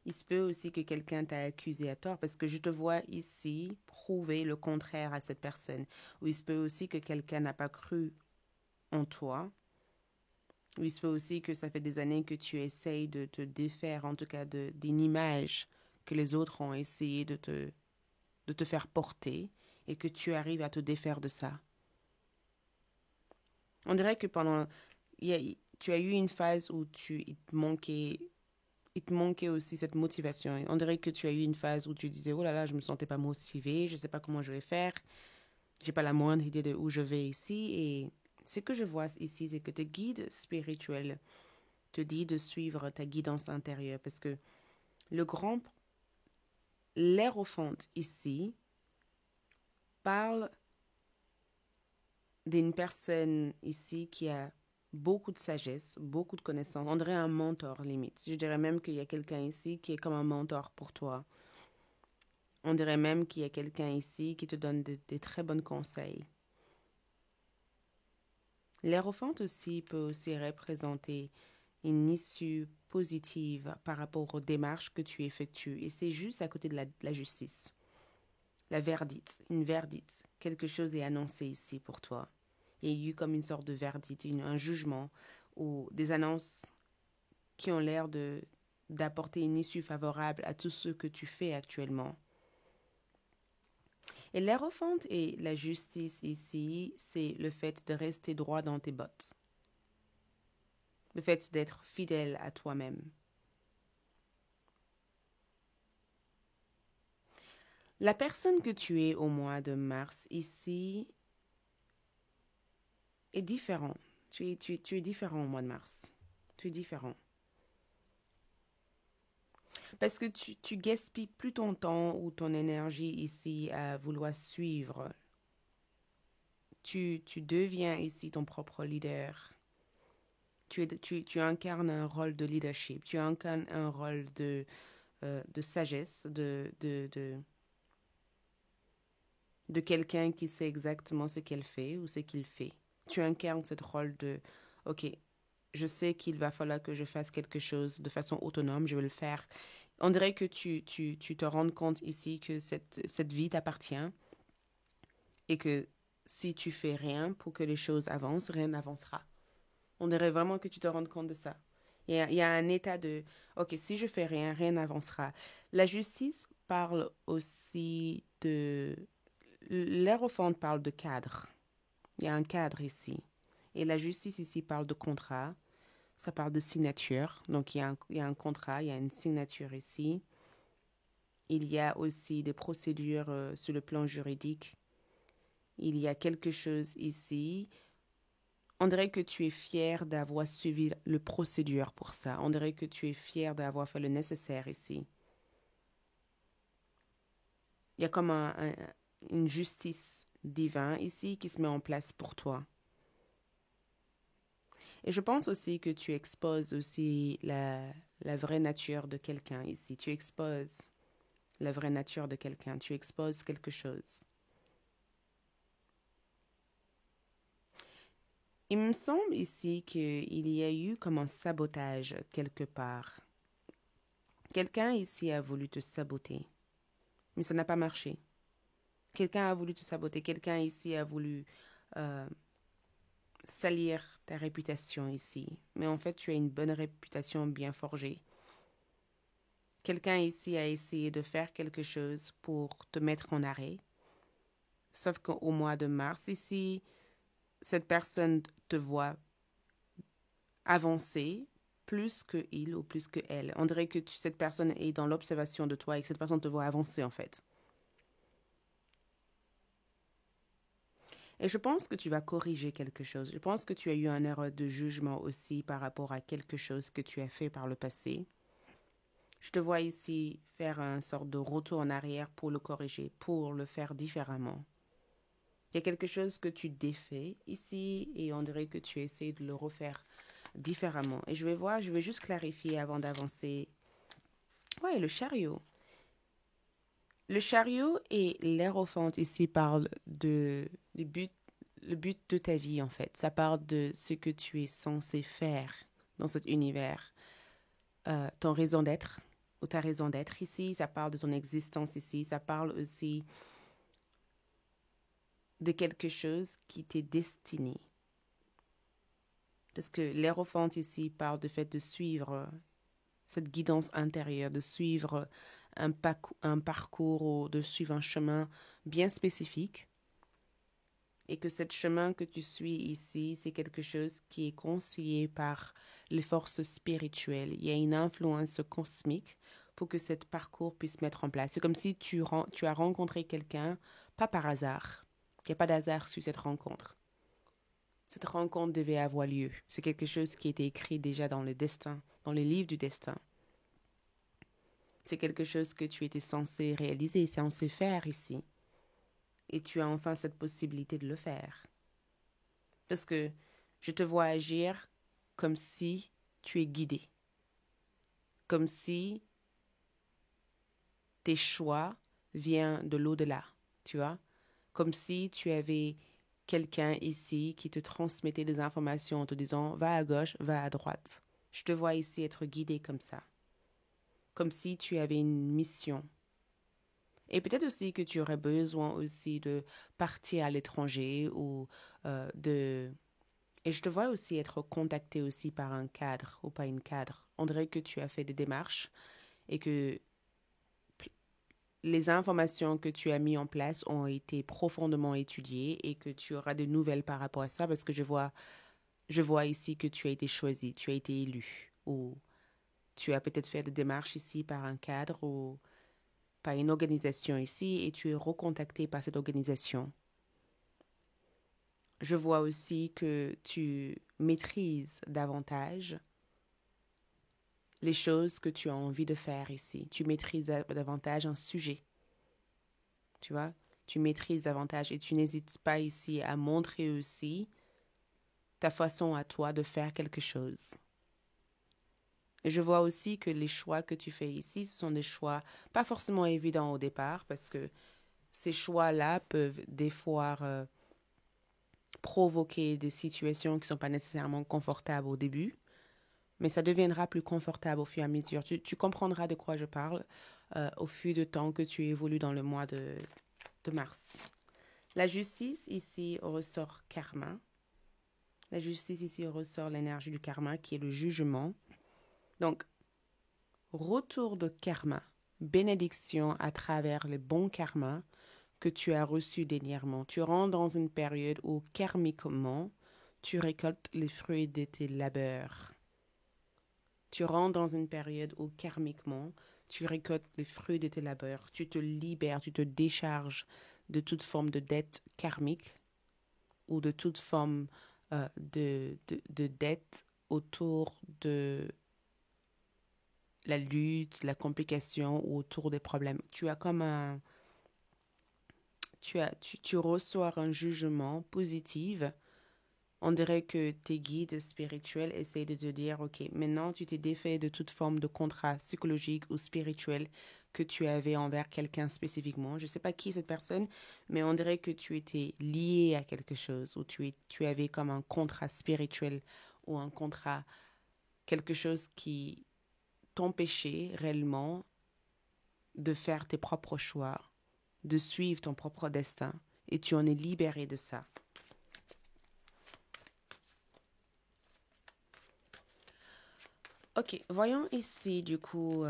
Il se peut aussi que quelqu'un t'a accusé à tort parce que je te vois ici prouver le contraire à cette personne. Ou il se peut aussi que quelqu'un n'a pas cru en toi. Ou il se peut aussi que ça fait des années que tu essayes de te défaire, en tout cas d'une image que les autres ont essayé de te faire porter et que tu arrives à te défaire de ça. On dirait que tu as eu une phase où il te manquait aussi cette motivation. On dirait que tu as eu une phase où tu disais, oh là là, je me sentais pas motivée, je ne sais pas comment je vais faire, j'ai pas la moindre idée de où je vais ici. Et ce que je vois ici, c'est que tes guides spirituels te disent de suivre ta guidance intérieure parce que l'aérophante ici parle d'une personne ici qui a beaucoup de sagesse, beaucoup de connaissances. On dirait un mentor limite. Je dirais même qu'il y a quelqu'un ici qui est comme un mentor pour toi. On dirait même qu'il y a quelqu'un ici qui te donne des très bons conseils. L'Hiérophant aussi peut aussi représenter une issue positive par rapport aux démarches que tu effectues. Et c'est juste à côté de la justice. La verdict, une verdict. Quelque chose est annoncé ici pour toi. Il y a eu comme une sorte de verdict, un jugement ou des annonces qui ont l'air d'apporter une issue favorable à tout ce que tu fais actuellement. Et l'Hiérophant et la justice ici, c'est le fait de rester droit dans tes bottes. Le fait d'être fidèle à toi-même. La personne que tu es au mois de mars ici est différent. Tu es différent au mois de mars. Tu es différent. Parce que tu gaspilles plus ton temps ou ton énergie ici à vouloir suivre. Tu deviens ici ton propre leader. Tu incarnes un rôle de leadership. Tu incarnes un rôle de sagesse, de quelqu'un qui sait exactement ce qu'elle fait ou ce qu'il fait. Tu incarnes ce rôle de, OK, je sais qu'il va falloir que je fasse quelque chose de façon autonome, je vais le faire. On dirait que tu te rends compte ici que cette vie t'appartient et que si tu fais rien pour que les choses avancent, rien n'avancera. On dirait vraiment que tu te rends compte de ça. Il y a un état de, OK, si je fais rien, rien n'avancera. La justice parle aussi de... L'Hiérophant parle de cadre. Il y a un cadre ici. Et la justice ici parle de contrat. Ça parle de signature. Donc, il y a un contrat, il y a une signature ici. Il y a aussi des procédures sur le plan juridique. Il y a quelque chose ici. On dirait que tu es fier d'avoir suivi le procédure pour ça. On dirait que tu es fier d'avoir fait le nécessaire ici. Il y a comme une justice divine ici qui se met en place pour toi. Et je pense aussi que tu exposes aussi la vraie nature de quelqu'un ici. Tu exposes la vraie nature de quelqu'un. Tu exposes quelque chose. Il me semble ici qu'il y a eu comme un sabotage quelque part. Quelqu'un ici a voulu te saboter, mais ça n'a pas marché. Quelqu'un a voulu te saboter. Quelqu'un ici a voulu euh, salir ta réputation ici. Mais en fait, tu as une bonne réputation bien forgée. Quelqu'un ici a essayé de faire quelque chose pour te mettre en arrêt. Sauf qu'au mois de mars, ici, cette personne te voit avancer plus que il ou plus que elle. On dirait que cette personne est dans l'observation de toi et que cette personne te voit avancer en fait. Et je pense que tu vas corriger quelque chose. Je pense que tu as eu une erreur de jugement aussi par rapport à quelque chose que tu as fait par le passé. Je te vois ici faire un sorte de retour en arrière pour le corriger, pour le faire différemment. Il y a quelque chose que tu défais ici et on dirait que tu essaies de le refaire différemment. Et je vais juste clarifier avant d'avancer. Ouais, le chariot. Le chariot et l'Hiérophant ici parlent le but de ta vie en fait. Ça parle de ce que tu es censé faire dans cet univers. Ton raison d'être ou ta raison d'être ici, ça parle de ton existence ici, ça parle aussi de quelque chose qui t'est destiné. Parce que l'Hiérophant ici parle du fait de suivre cette guidance intérieure, de suivre un parcours ou de suivre un chemin bien spécifique. Et que ce chemin que tu suis ici, c'est quelque chose qui est conseillé par les forces spirituelles. Il y a une influence cosmique pour que ce parcours puisse mettre en place. C'est comme si tu as rencontré quelqu'un, pas par hasard. Il n'y a pas d'hasard sur cette rencontre. Cette rencontre devait avoir lieu. C'est quelque chose qui était écrit déjà dans le destin, dans les livres du destin. C'est quelque chose que tu étais censé réaliser, censé faire ici. Et tu as enfin cette possibilité de le faire. Parce que je te vois agir comme si tu es guidé. Comme si tes choix viennent de l'au-delà, tu vois. Comme si tu avais quelqu'un ici qui te transmettait des informations en te disant va à gauche, va à droite. Je te vois ici être guidé comme ça. Comme si tu avais une mission. Et peut-être aussi que tu aurais besoin aussi de partir à l'étranger ou de... Et je te vois aussi être contacté aussi par un cadre ou pas une cadre. On dirait que tu as fait des démarches et que les informations que tu as mis en place ont été profondément étudiées et que tu auras de nouvelles par rapport à ça parce que je vois ici que tu as été choisi, tu as été élu ou tu as peut-être fait des démarches ici par un cadre ou par une organisation ici et tu es recontacté par cette organisation. Je vois aussi que tu maîtrises davantage les choses que tu as envie de faire ici. Tu maîtrises davantage un sujet. Tu vois, tu maîtrises davantage et tu n'hésites pas ici à montrer aussi ta façon à toi de faire quelque chose. Et je vois aussi que les choix que tu fais ici, ce sont des choix pas forcément évidents au départ parce que ces choix-là peuvent des fois provoquer des situations qui ne sont pas nécessairement confortables au début, mais ça deviendra plus confortable au fur et à mesure. Tu comprendras de quoi je parle au fil du temps que tu évolues dans le mois de mars. La justice ici ressort karma. La justice ici ressort l'énergie du karma qui est le jugement. Donc, retour de karma, bénédiction à travers les bons karmas que tu as reçus dernièrement. Tu rentres dans une période où karmiquement, tu récoltes les fruits de tes labeurs. Tu rentres dans une période où karmiquement, tu récoltes les fruits de tes labeurs. Tu te libères, tu te décharges de toute forme de dette karmique ou de toute forme de dette autour de la lutte, la complication ou autour des problèmes. Tu as comme un... Tu reçois un jugement positif. On dirait que tes guides spirituels essayent de te dire, OK, maintenant tu t'es défait de toute forme de contrat psychologique ou spirituel que tu avais envers quelqu'un spécifiquement. Je ne sais pas qui est cette personne, mais on dirait que tu étais lié à quelque chose ou tu avais comme un contrat spirituel ou un contrat, quelque chose qui t'empêchait réellement de faire tes propres choix, de suivre ton propre destin et tu en es libéré de ça. Ok, voyons ici du coup,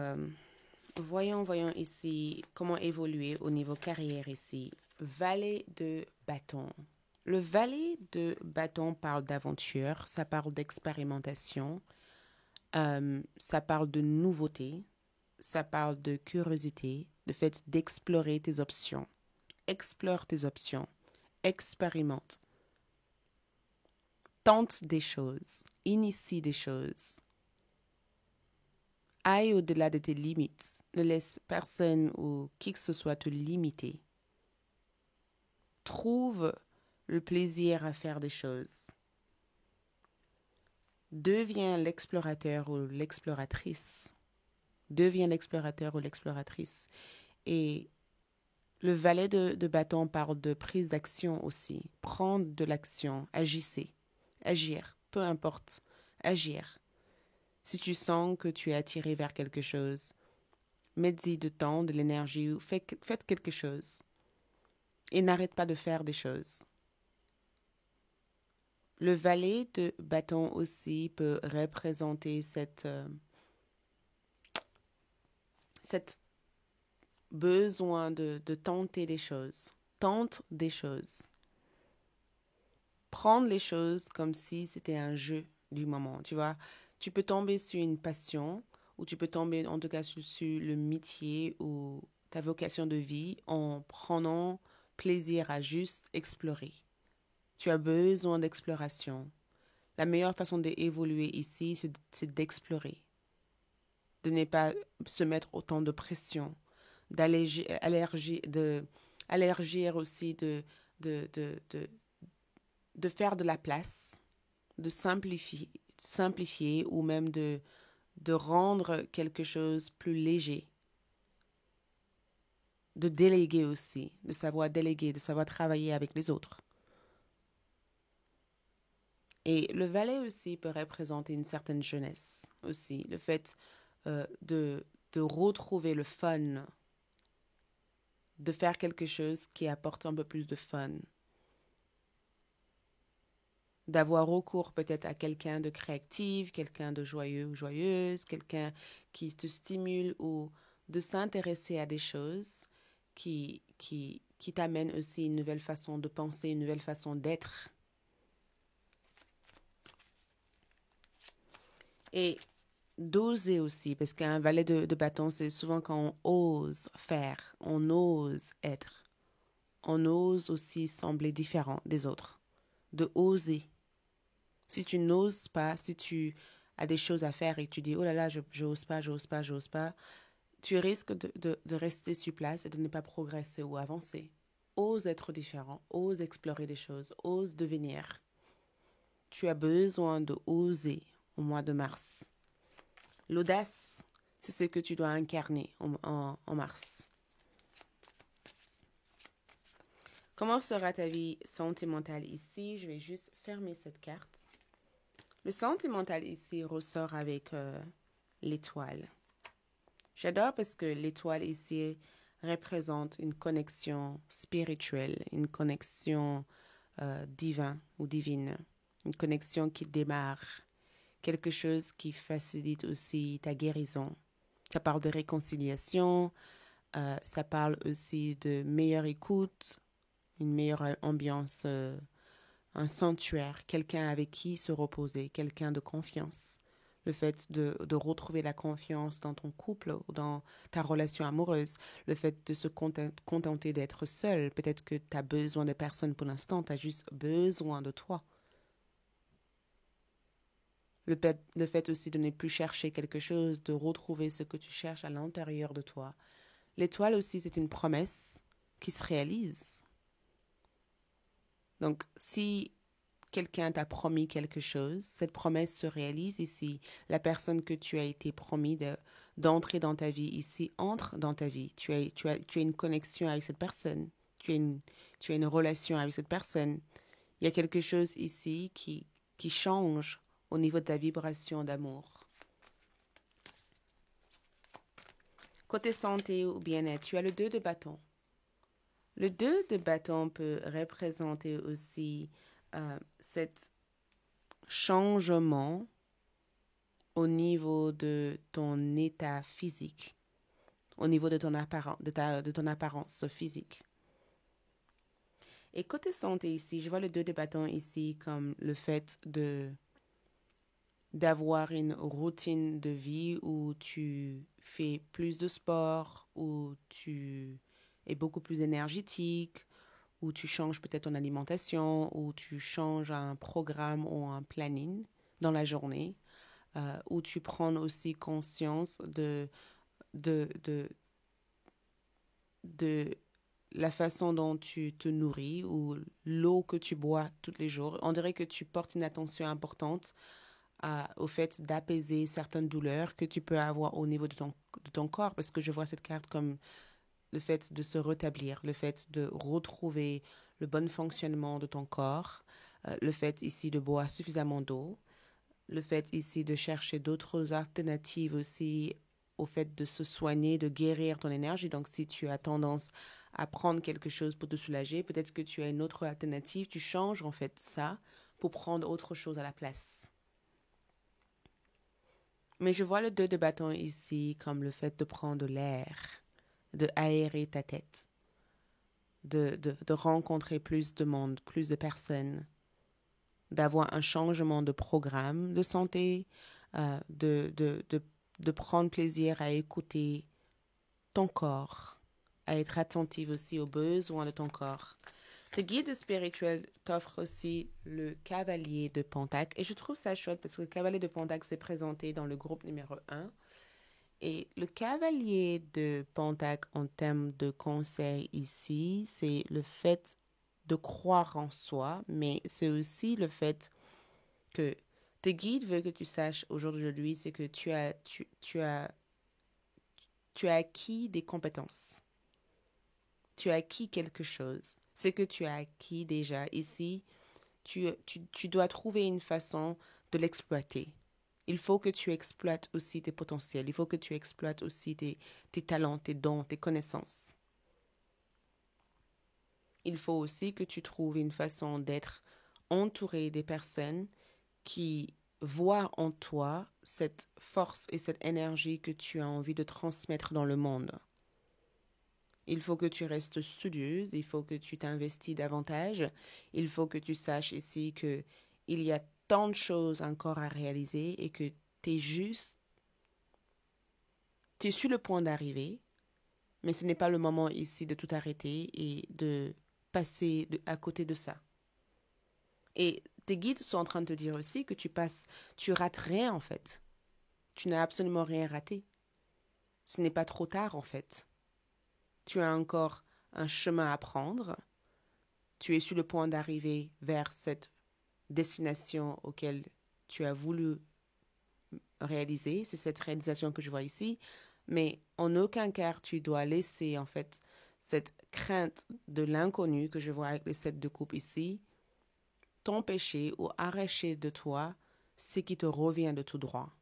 voyons ici comment évoluer au niveau carrière ici. Valet de bâton. Le valet de bâton parle d'aventure, ça parle d'expérimentation, ça parle de nouveauté, ça parle de curiosité, le fait d'explorer tes options. Explore tes options, expérimente, tente des choses, initie des choses. Aille au-delà de tes limites. Ne laisse personne ou qui que ce soit te limiter. Trouve le plaisir à faire des choses. Deviens l'explorateur ou l'exploratrice. Deviens l'explorateur ou l'exploratrice. Et le valet de bâton parle de prise d'action aussi. Prendre de l'action, agissez. Agir, peu importe. Agir. Si tu sens que tu es attiré vers quelque chose, mets-y du temps, de l'énergie, ou faites quelque chose. Et n'arrête pas de faire des choses. Le valet de bâton aussi peut représenter cette besoin de tenter des choses. Tente des choses. Prendre les choses comme si c'était un jeu du moment, tu vois. Tu peux tomber sur une passion ou tu peux tomber en tout cas sur le métier ou ta vocation de vie en prenant plaisir à juste explorer. Tu as besoin d'exploration. La meilleure façon d'évoluer ici, c'est d'explorer. De ne pas se mettre autant de pression, d'allergir aussi, de faire de la place, de simplifier ou même de rendre quelque chose plus léger. De déléguer aussi, de savoir déléguer, de savoir travailler avec les autres. Et le valet aussi peut représenter une certaine jeunesse aussi. Le fait de retrouver le fun, de faire quelque chose qui apporte un peu plus de fun, d'avoir recours peut-être à quelqu'un de créatif, quelqu'un de joyeux ou joyeuse, quelqu'un qui te stimule ou de s'intéresser à des choses qui t'amènent aussi une nouvelle façon de penser, une nouvelle façon d'être. Et d'oser aussi, parce qu'un valet de bâton, c'est souvent quand on ose faire, on ose être, on ose aussi sembler différent des autres, de oser. Si tu n'oses pas, si tu as des choses à faire et que tu dis, oh là là, je n'ose pas, j'ose pas, j'ose pas, tu risques de rester sur place et de ne pas progresser ou avancer. Ose être différent, ose explorer des choses, ose devenir. Tu as besoin de oser au mois de mars. L'audace, c'est ce que tu dois incarner en mars. Comment sera ta vie sentimentale ici? Je vais juste fermer cette carte. Le sentimental ici ressort avec l'étoile. J'adore parce que l'étoile ici représente une connexion spirituelle, une connexion divine ou divine, une connexion qui démarre, quelque chose qui facilite aussi ta guérison. Ça parle de réconciliation, ça parle aussi de meilleure écoute, une meilleure ambiance, un sanctuaire, quelqu'un avec qui se reposer, quelqu'un de confiance. Le fait de retrouver la confiance dans ton couple ou dans ta relation amoureuse, le fait de se contenter d'être seul. Peut-être que tu as besoin de personne pour l'instant, tu as juste besoin de toi. Le fait aussi de ne plus chercher quelque chose, de retrouver ce que tu cherches à l'intérieur de toi. L'étoile aussi, c'est une promesse qui se réalise. Donc, si quelqu'un t'a promis quelque chose, cette promesse se réalise ici. La personne que tu as été promis d'entrer dans ta vie ici entre dans ta vie. Tu as une connexion avec cette personne. Tu as une relation avec cette personne. Il y a quelque chose ici qui change au niveau de ta vibration d'amour. Côté santé ou bien-être, tu as le 2 de bâton. Le 2 de bâton peut représenter aussi cet changement au niveau de ton état physique, au niveau de ton apparence physique. Et côté santé ici, je vois le 2 de bâton ici comme le fait d'avoir une routine de vie où tu fais plus de sport, où tu es beaucoup plus énergétique, où tu changes peut-être ton alimentation, où tu changes un programme ou un planning dans la journée, où tu prends aussi conscience de, de, de la façon dont tu te nourris ou l'eau que tu bois tous les jours. On dirait que tu portes une attention importante au fait d'apaiser certaines douleurs que tu peux avoir au niveau de ton corps, parce que je vois cette carte comme le fait de se rétablir, le fait de retrouver le bon fonctionnement de ton corps, le fait ici de boire suffisamment d'eau, le fait ici de chercher d'autres alternatives aussi au fait de se soigner, de guérir ton énergie. Donc, si tu as tendance à prendre quelque chose pour te soulager, peut-être que tu as une autre alternative, tu changes en fait ça pour prendre autre chose à la place. Mais je vois le 2 de bâton ici comme le fait de prendre l'air, de aérer ta tête, de rencontrer plus de monde, plus de personnes, d'avoir un changement de programme de santé, de prendre plaisir à écouter ton corps, à être attentive aussi aux besoins de ton corps. Tes guides spirituels t'offrent aussi le cavalier de Pentacle. Et je trouve ça chouette parce que le cavalier de Pentacle s'est présenté dans le groupe numéro 1. Et le cavalier de Pentacle en termes de conseil ici, c'est le fait de croire en soi, mais c'est aussi le fait que tes guides veulent que tu saches aujourd'hui, c'est que tu as acquis des compétences. Tu as acquis quelque chose. Ce que tu as acquis déjà ici, tu dois trouver une façon de l'exploiter. Il faut que tu exploites aussi tes potentiels. Il faut que tu exploites aussi tes talents, tes dons, tes connaissances. Il faut aussi que tu trouves une façon d'être entouré des personnes qui voient en toi cette force et cette énergie que tu as envie de transmettre dans le monde. Il faut que tu restes studieuse, il faut que tu t'investis davantage, il faut que tu saches ici qu'il y a tant de choses encore à réaliser et que tu es sur le point d'arriver, mais ce n'est pas le moment ici de tout arrêter et de passer à côté de ça. Et tes guides sont en train de te dire aussi que tu rates rien en fait. Tu n'as absolument rien raté. Ce n'est pas trop tard en fait. Tu as encore un chemin à prendre. Tu es sur le point d'arriver vers cette destination auquel tu as voulu réaliser. C'est cette réalisation que je vois ici. Mais en aucun cas, tu dois laisser en fait cette crainte de l'inconnu que je vois avec le 7 de coupe ici t'empêcher ou arracher de toi ce qui te revient de tout droit.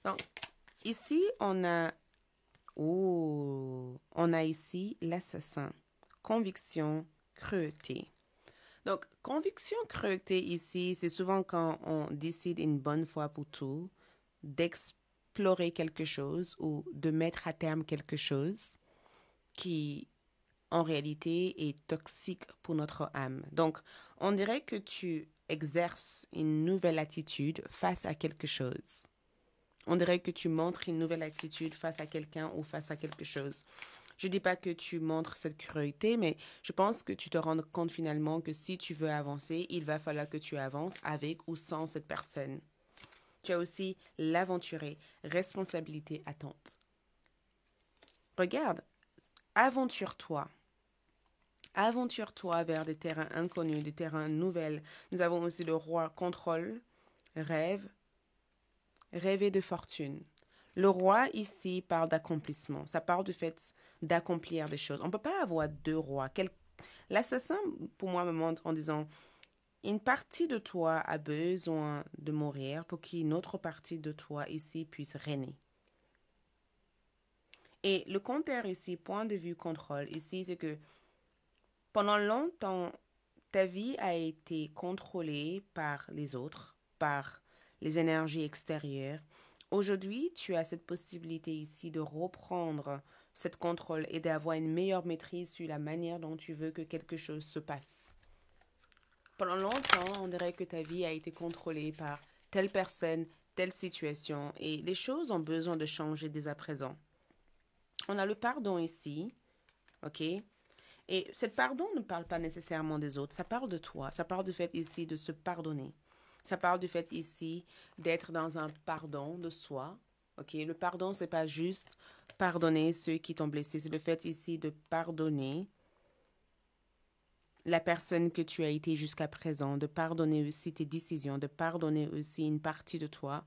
Donc, ici, on a ici l'assassin. Conviction, cruauté. Donc, conviction, cruauté ici, c'est souvent quand on décide une bonne fois pour tout d'explorer quelque chose ou de mettre à terme quelque chose qui, en réalité, est toxique pour notre âme. Donc, on dirait que tu exerces une nouvelle attitude face à quelque chose. On dirait que tu montres une nouvelle attitude face à quelqu'un ou face à quelque chose. Je ne dis pas que tu montres cette cruauté, mais je pense que tu te rends compte finalement que si tu veux avancer, il va falloir que tu avances avec ou sans cette personne. Tu as aussi l'aventuré, responsabilité, attente. Regarde, aventure-toi. Aventure-toi vers des terrains inconnus, des terrains nouvelles. Nous avons aussi le roi contrôle, rêve, rêver de fortune. Le roi ici parle d'accomplissement. Ça parle du fait d'accomplir des choses. On ne peut pas avoir deux rois. L'assassin, pour moi, me montre en disant, une partie de toi a besoin de mourir pour qu'une autre partie de toi ici puisse régner. Et le contraire ici, point de vue contrôle, ici, c'est que pendant longtemps, ta vie a été contrôlée par les autres, par les énergies extérieures. Aujourd'hui, tu as cette possibilité ici de reprendre cette contrôle et d'avoir une meilleure maîtrise sur la manière dont tu veux que quelque chose se passe. Pendant longtemps, on dirait que ta vie a été contrôlée par telle personne, telle situation, et les choses ont besoin de changer dès à présent. On a le pardon ici, ok? Et cette pardon ne parle pas nécessairement des autres, ça parle de toi, ça parle du fait ici de se pardonner. Ça parle du fait ici d'être dans un pardon de soi. Ok, le pardon, c'est pas juste pardonner ceux qui t'ont blessé, c'est le fait ici de pardonner la personne que tu as été jusqu'à présent, de pardonner aussi tes décisions, de pardonner aussi une partie de toi.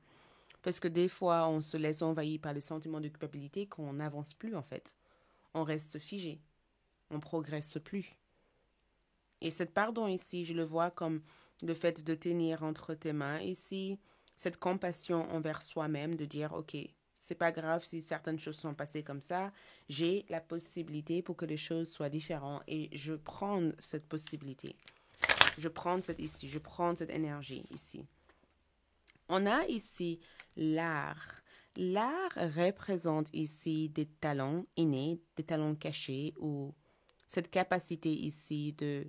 Parce que des fois, on se laisse envahir par les sentiments de culpabilité qu'on n'avance plus en fait. On reste figé, on progresse plus. Et ce pardon ici, je le vois comme le fait de tenir entre tes mains ici, cette compassion envers soi-même, de dire, OK, c'est pas grave si certaines choses sont passées comme ça, j'ai la possibilité pour que les choses soient différentes et je prends cette possibilité. Je prends cette ici, je prends cette énergie ici. On a ici l'art. L'art représente ici des talents innés, des talents cachés ou cette capacité ici de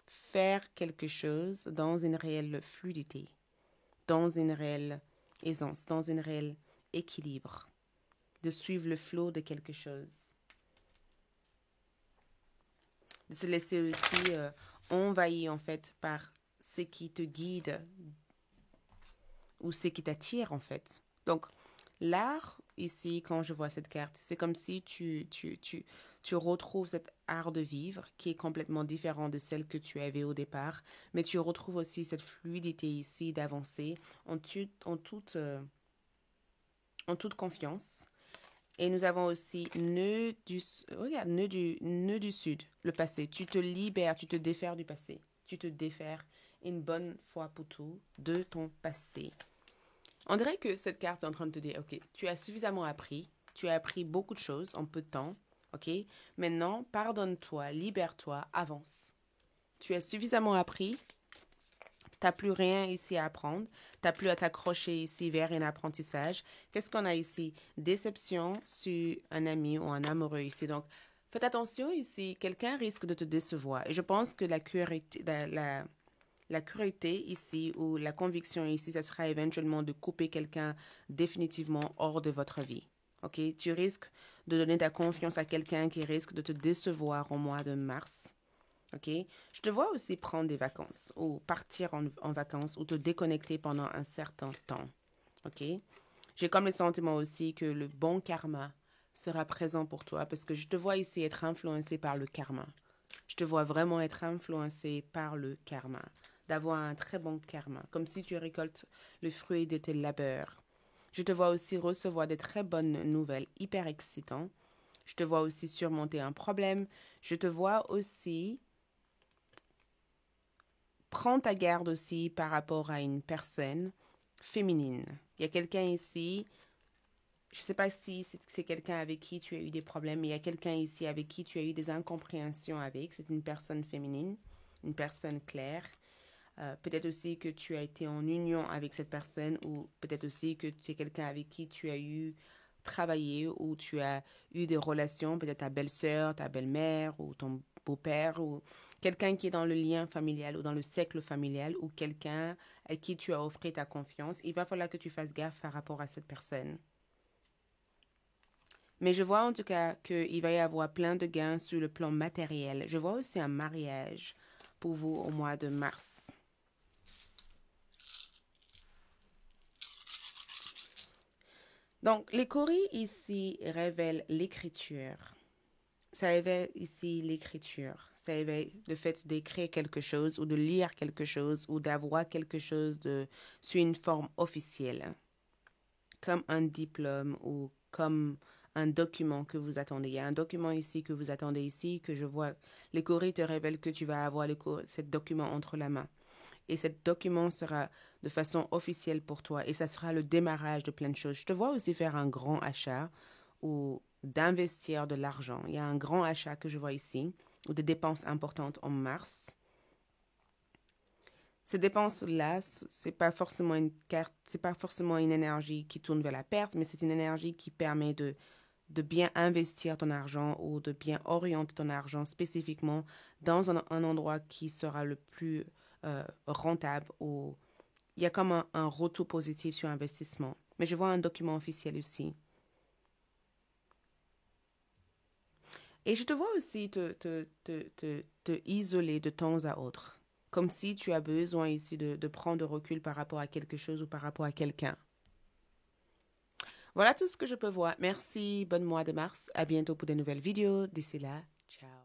faire quelque chose dans une réelle fluidité, dans une réelle aisance, dans un réel équilibre, de suivre le flot de quelque chose, de se laisser aussi envahir en fait par ce qui te guide ou ce qui t'attire en fait. Donc, l'art, ici, quand je vois cette carte, c'est comme si tu retrouves cet art de vivre qui est complètement différent de celle que tu avais au départ, mais tu retrouves aussi cette fluidité ici d'avancer en toute confiance. Et nous avons aussi regarde, nœud du sud, le passé. Tu te libères, tu te défères du passé. Tu te défères une bonne fois pour tout de ton passé. On dirait que cette carte est en train de te dire, ok, tu as suffisamment appris, tu as appris beaucoup de choses en peu de temps, ok? Maintenant, pardonne-toi, libère-toi, avance. Tu as suffisamment appris, tu n'as plus rien ici à apprendre, tu n'as plus à t'accrocher ici vers un apprentissage. Qu'est-ce qu'on a ici? Déception sur un ami ou un amoureux ici. Donc, faites attention ici, quelqu'un risque de te décevoir. Et je pense que la cruauté ici ou la conviction ici, ça sera éventuellement de couper quelqu'un définitivement hors de votre vie. Ok? Tu risques de donner ta confiance à quelqu'un qui risque de te décevoir au mois de mars. Ok? Je te vois aussi prendre des vacances ou partir en vacances ou te déconnecter pendant un certain temps. Ok? J'ai comme le sentiment aussi que le bon karma sera présent pour toi parce que je te vois ici être influencé par le karma. Je te vois vraiment être influencé par le karma, d'avoir un très bon karma, comme si tu récoltes le fruit de tes labeurs. Je te vois aussi recevoir des très bonnes nouvelles, hyper excitantes. Je te vois aussi surmonter un problème. Je te vois aussi prendre ta garde aussi par rapport à une personne féminine. Il y a quelqu'un ici, je ne sais pas si c'est quelqu'un avec qui tu as eu des problèmes, mais il y a quelqu'un ici avec qui tu as eu des incompréhensions avec. C'est une personne féminine, une personne claire. Peut-être aussi que tu as été en union avec cette personne ou peut-être aussi que c'est quelqu'un avec qui tu as eu travaillé ou tu as eu des relations, peut-être ta belle-sœur, ta belle-mère ou ton beau-père ou quelqu'un qui est dans le lien familial ou dans le cercle familial ou quelqu'un à qui tu as offert ta confiance. Il va falloir que tu fasses gaffe par rapport à cette personne. Mais je vois en tout cas qu'il va y avoir plein de gains sur le plan matériel. Je vois aussi un mariage pour vous au mois de mars. Donc, les coris ici révèlent l'écriture. Ça révèle ici l'écriture. Ça révèle le fait d'écrire quelque chose ou de lire quelque chose ou d'avoir quelque chose sous une forme officielle, comme un diplôme ou comme un document que vous attendez. Il y a un document ici que vous attendez ici, que je vois. Les coris te révèlent que tu vas avoir ce document entre la main. Et ce document sera de façon officielle pour toi et ça sera le démarrage de plein de choses. Je te vois aussi faire un grand achat ou d'investir de l'argent. Il y a un grand achat que je vois ici ou des dépenses importantes en mars. Ces dépenses-là, c'est pas forcément une carte, c'est pas forcément une énergie qui tourne vers la perte, mais c'est une énergie qui permet de bien investir ton argent ou de bien orienter ton argent spécifiquement dans un endroit qui sera le plus rentable ou il y a comme un retour positif sur investissement. Mais je vois un document officiel aussi. Et je te vois aussi te isoler de temps à autre, comme si tu as besoin ici de prendre de recul par rapport à quelque chose ou par rapport à quelqu'un. Voilà tout ce que je peux voir. Merci, bon mois de mars. À bientôt pour de nouvelles vidéos. D'ici là, ciao.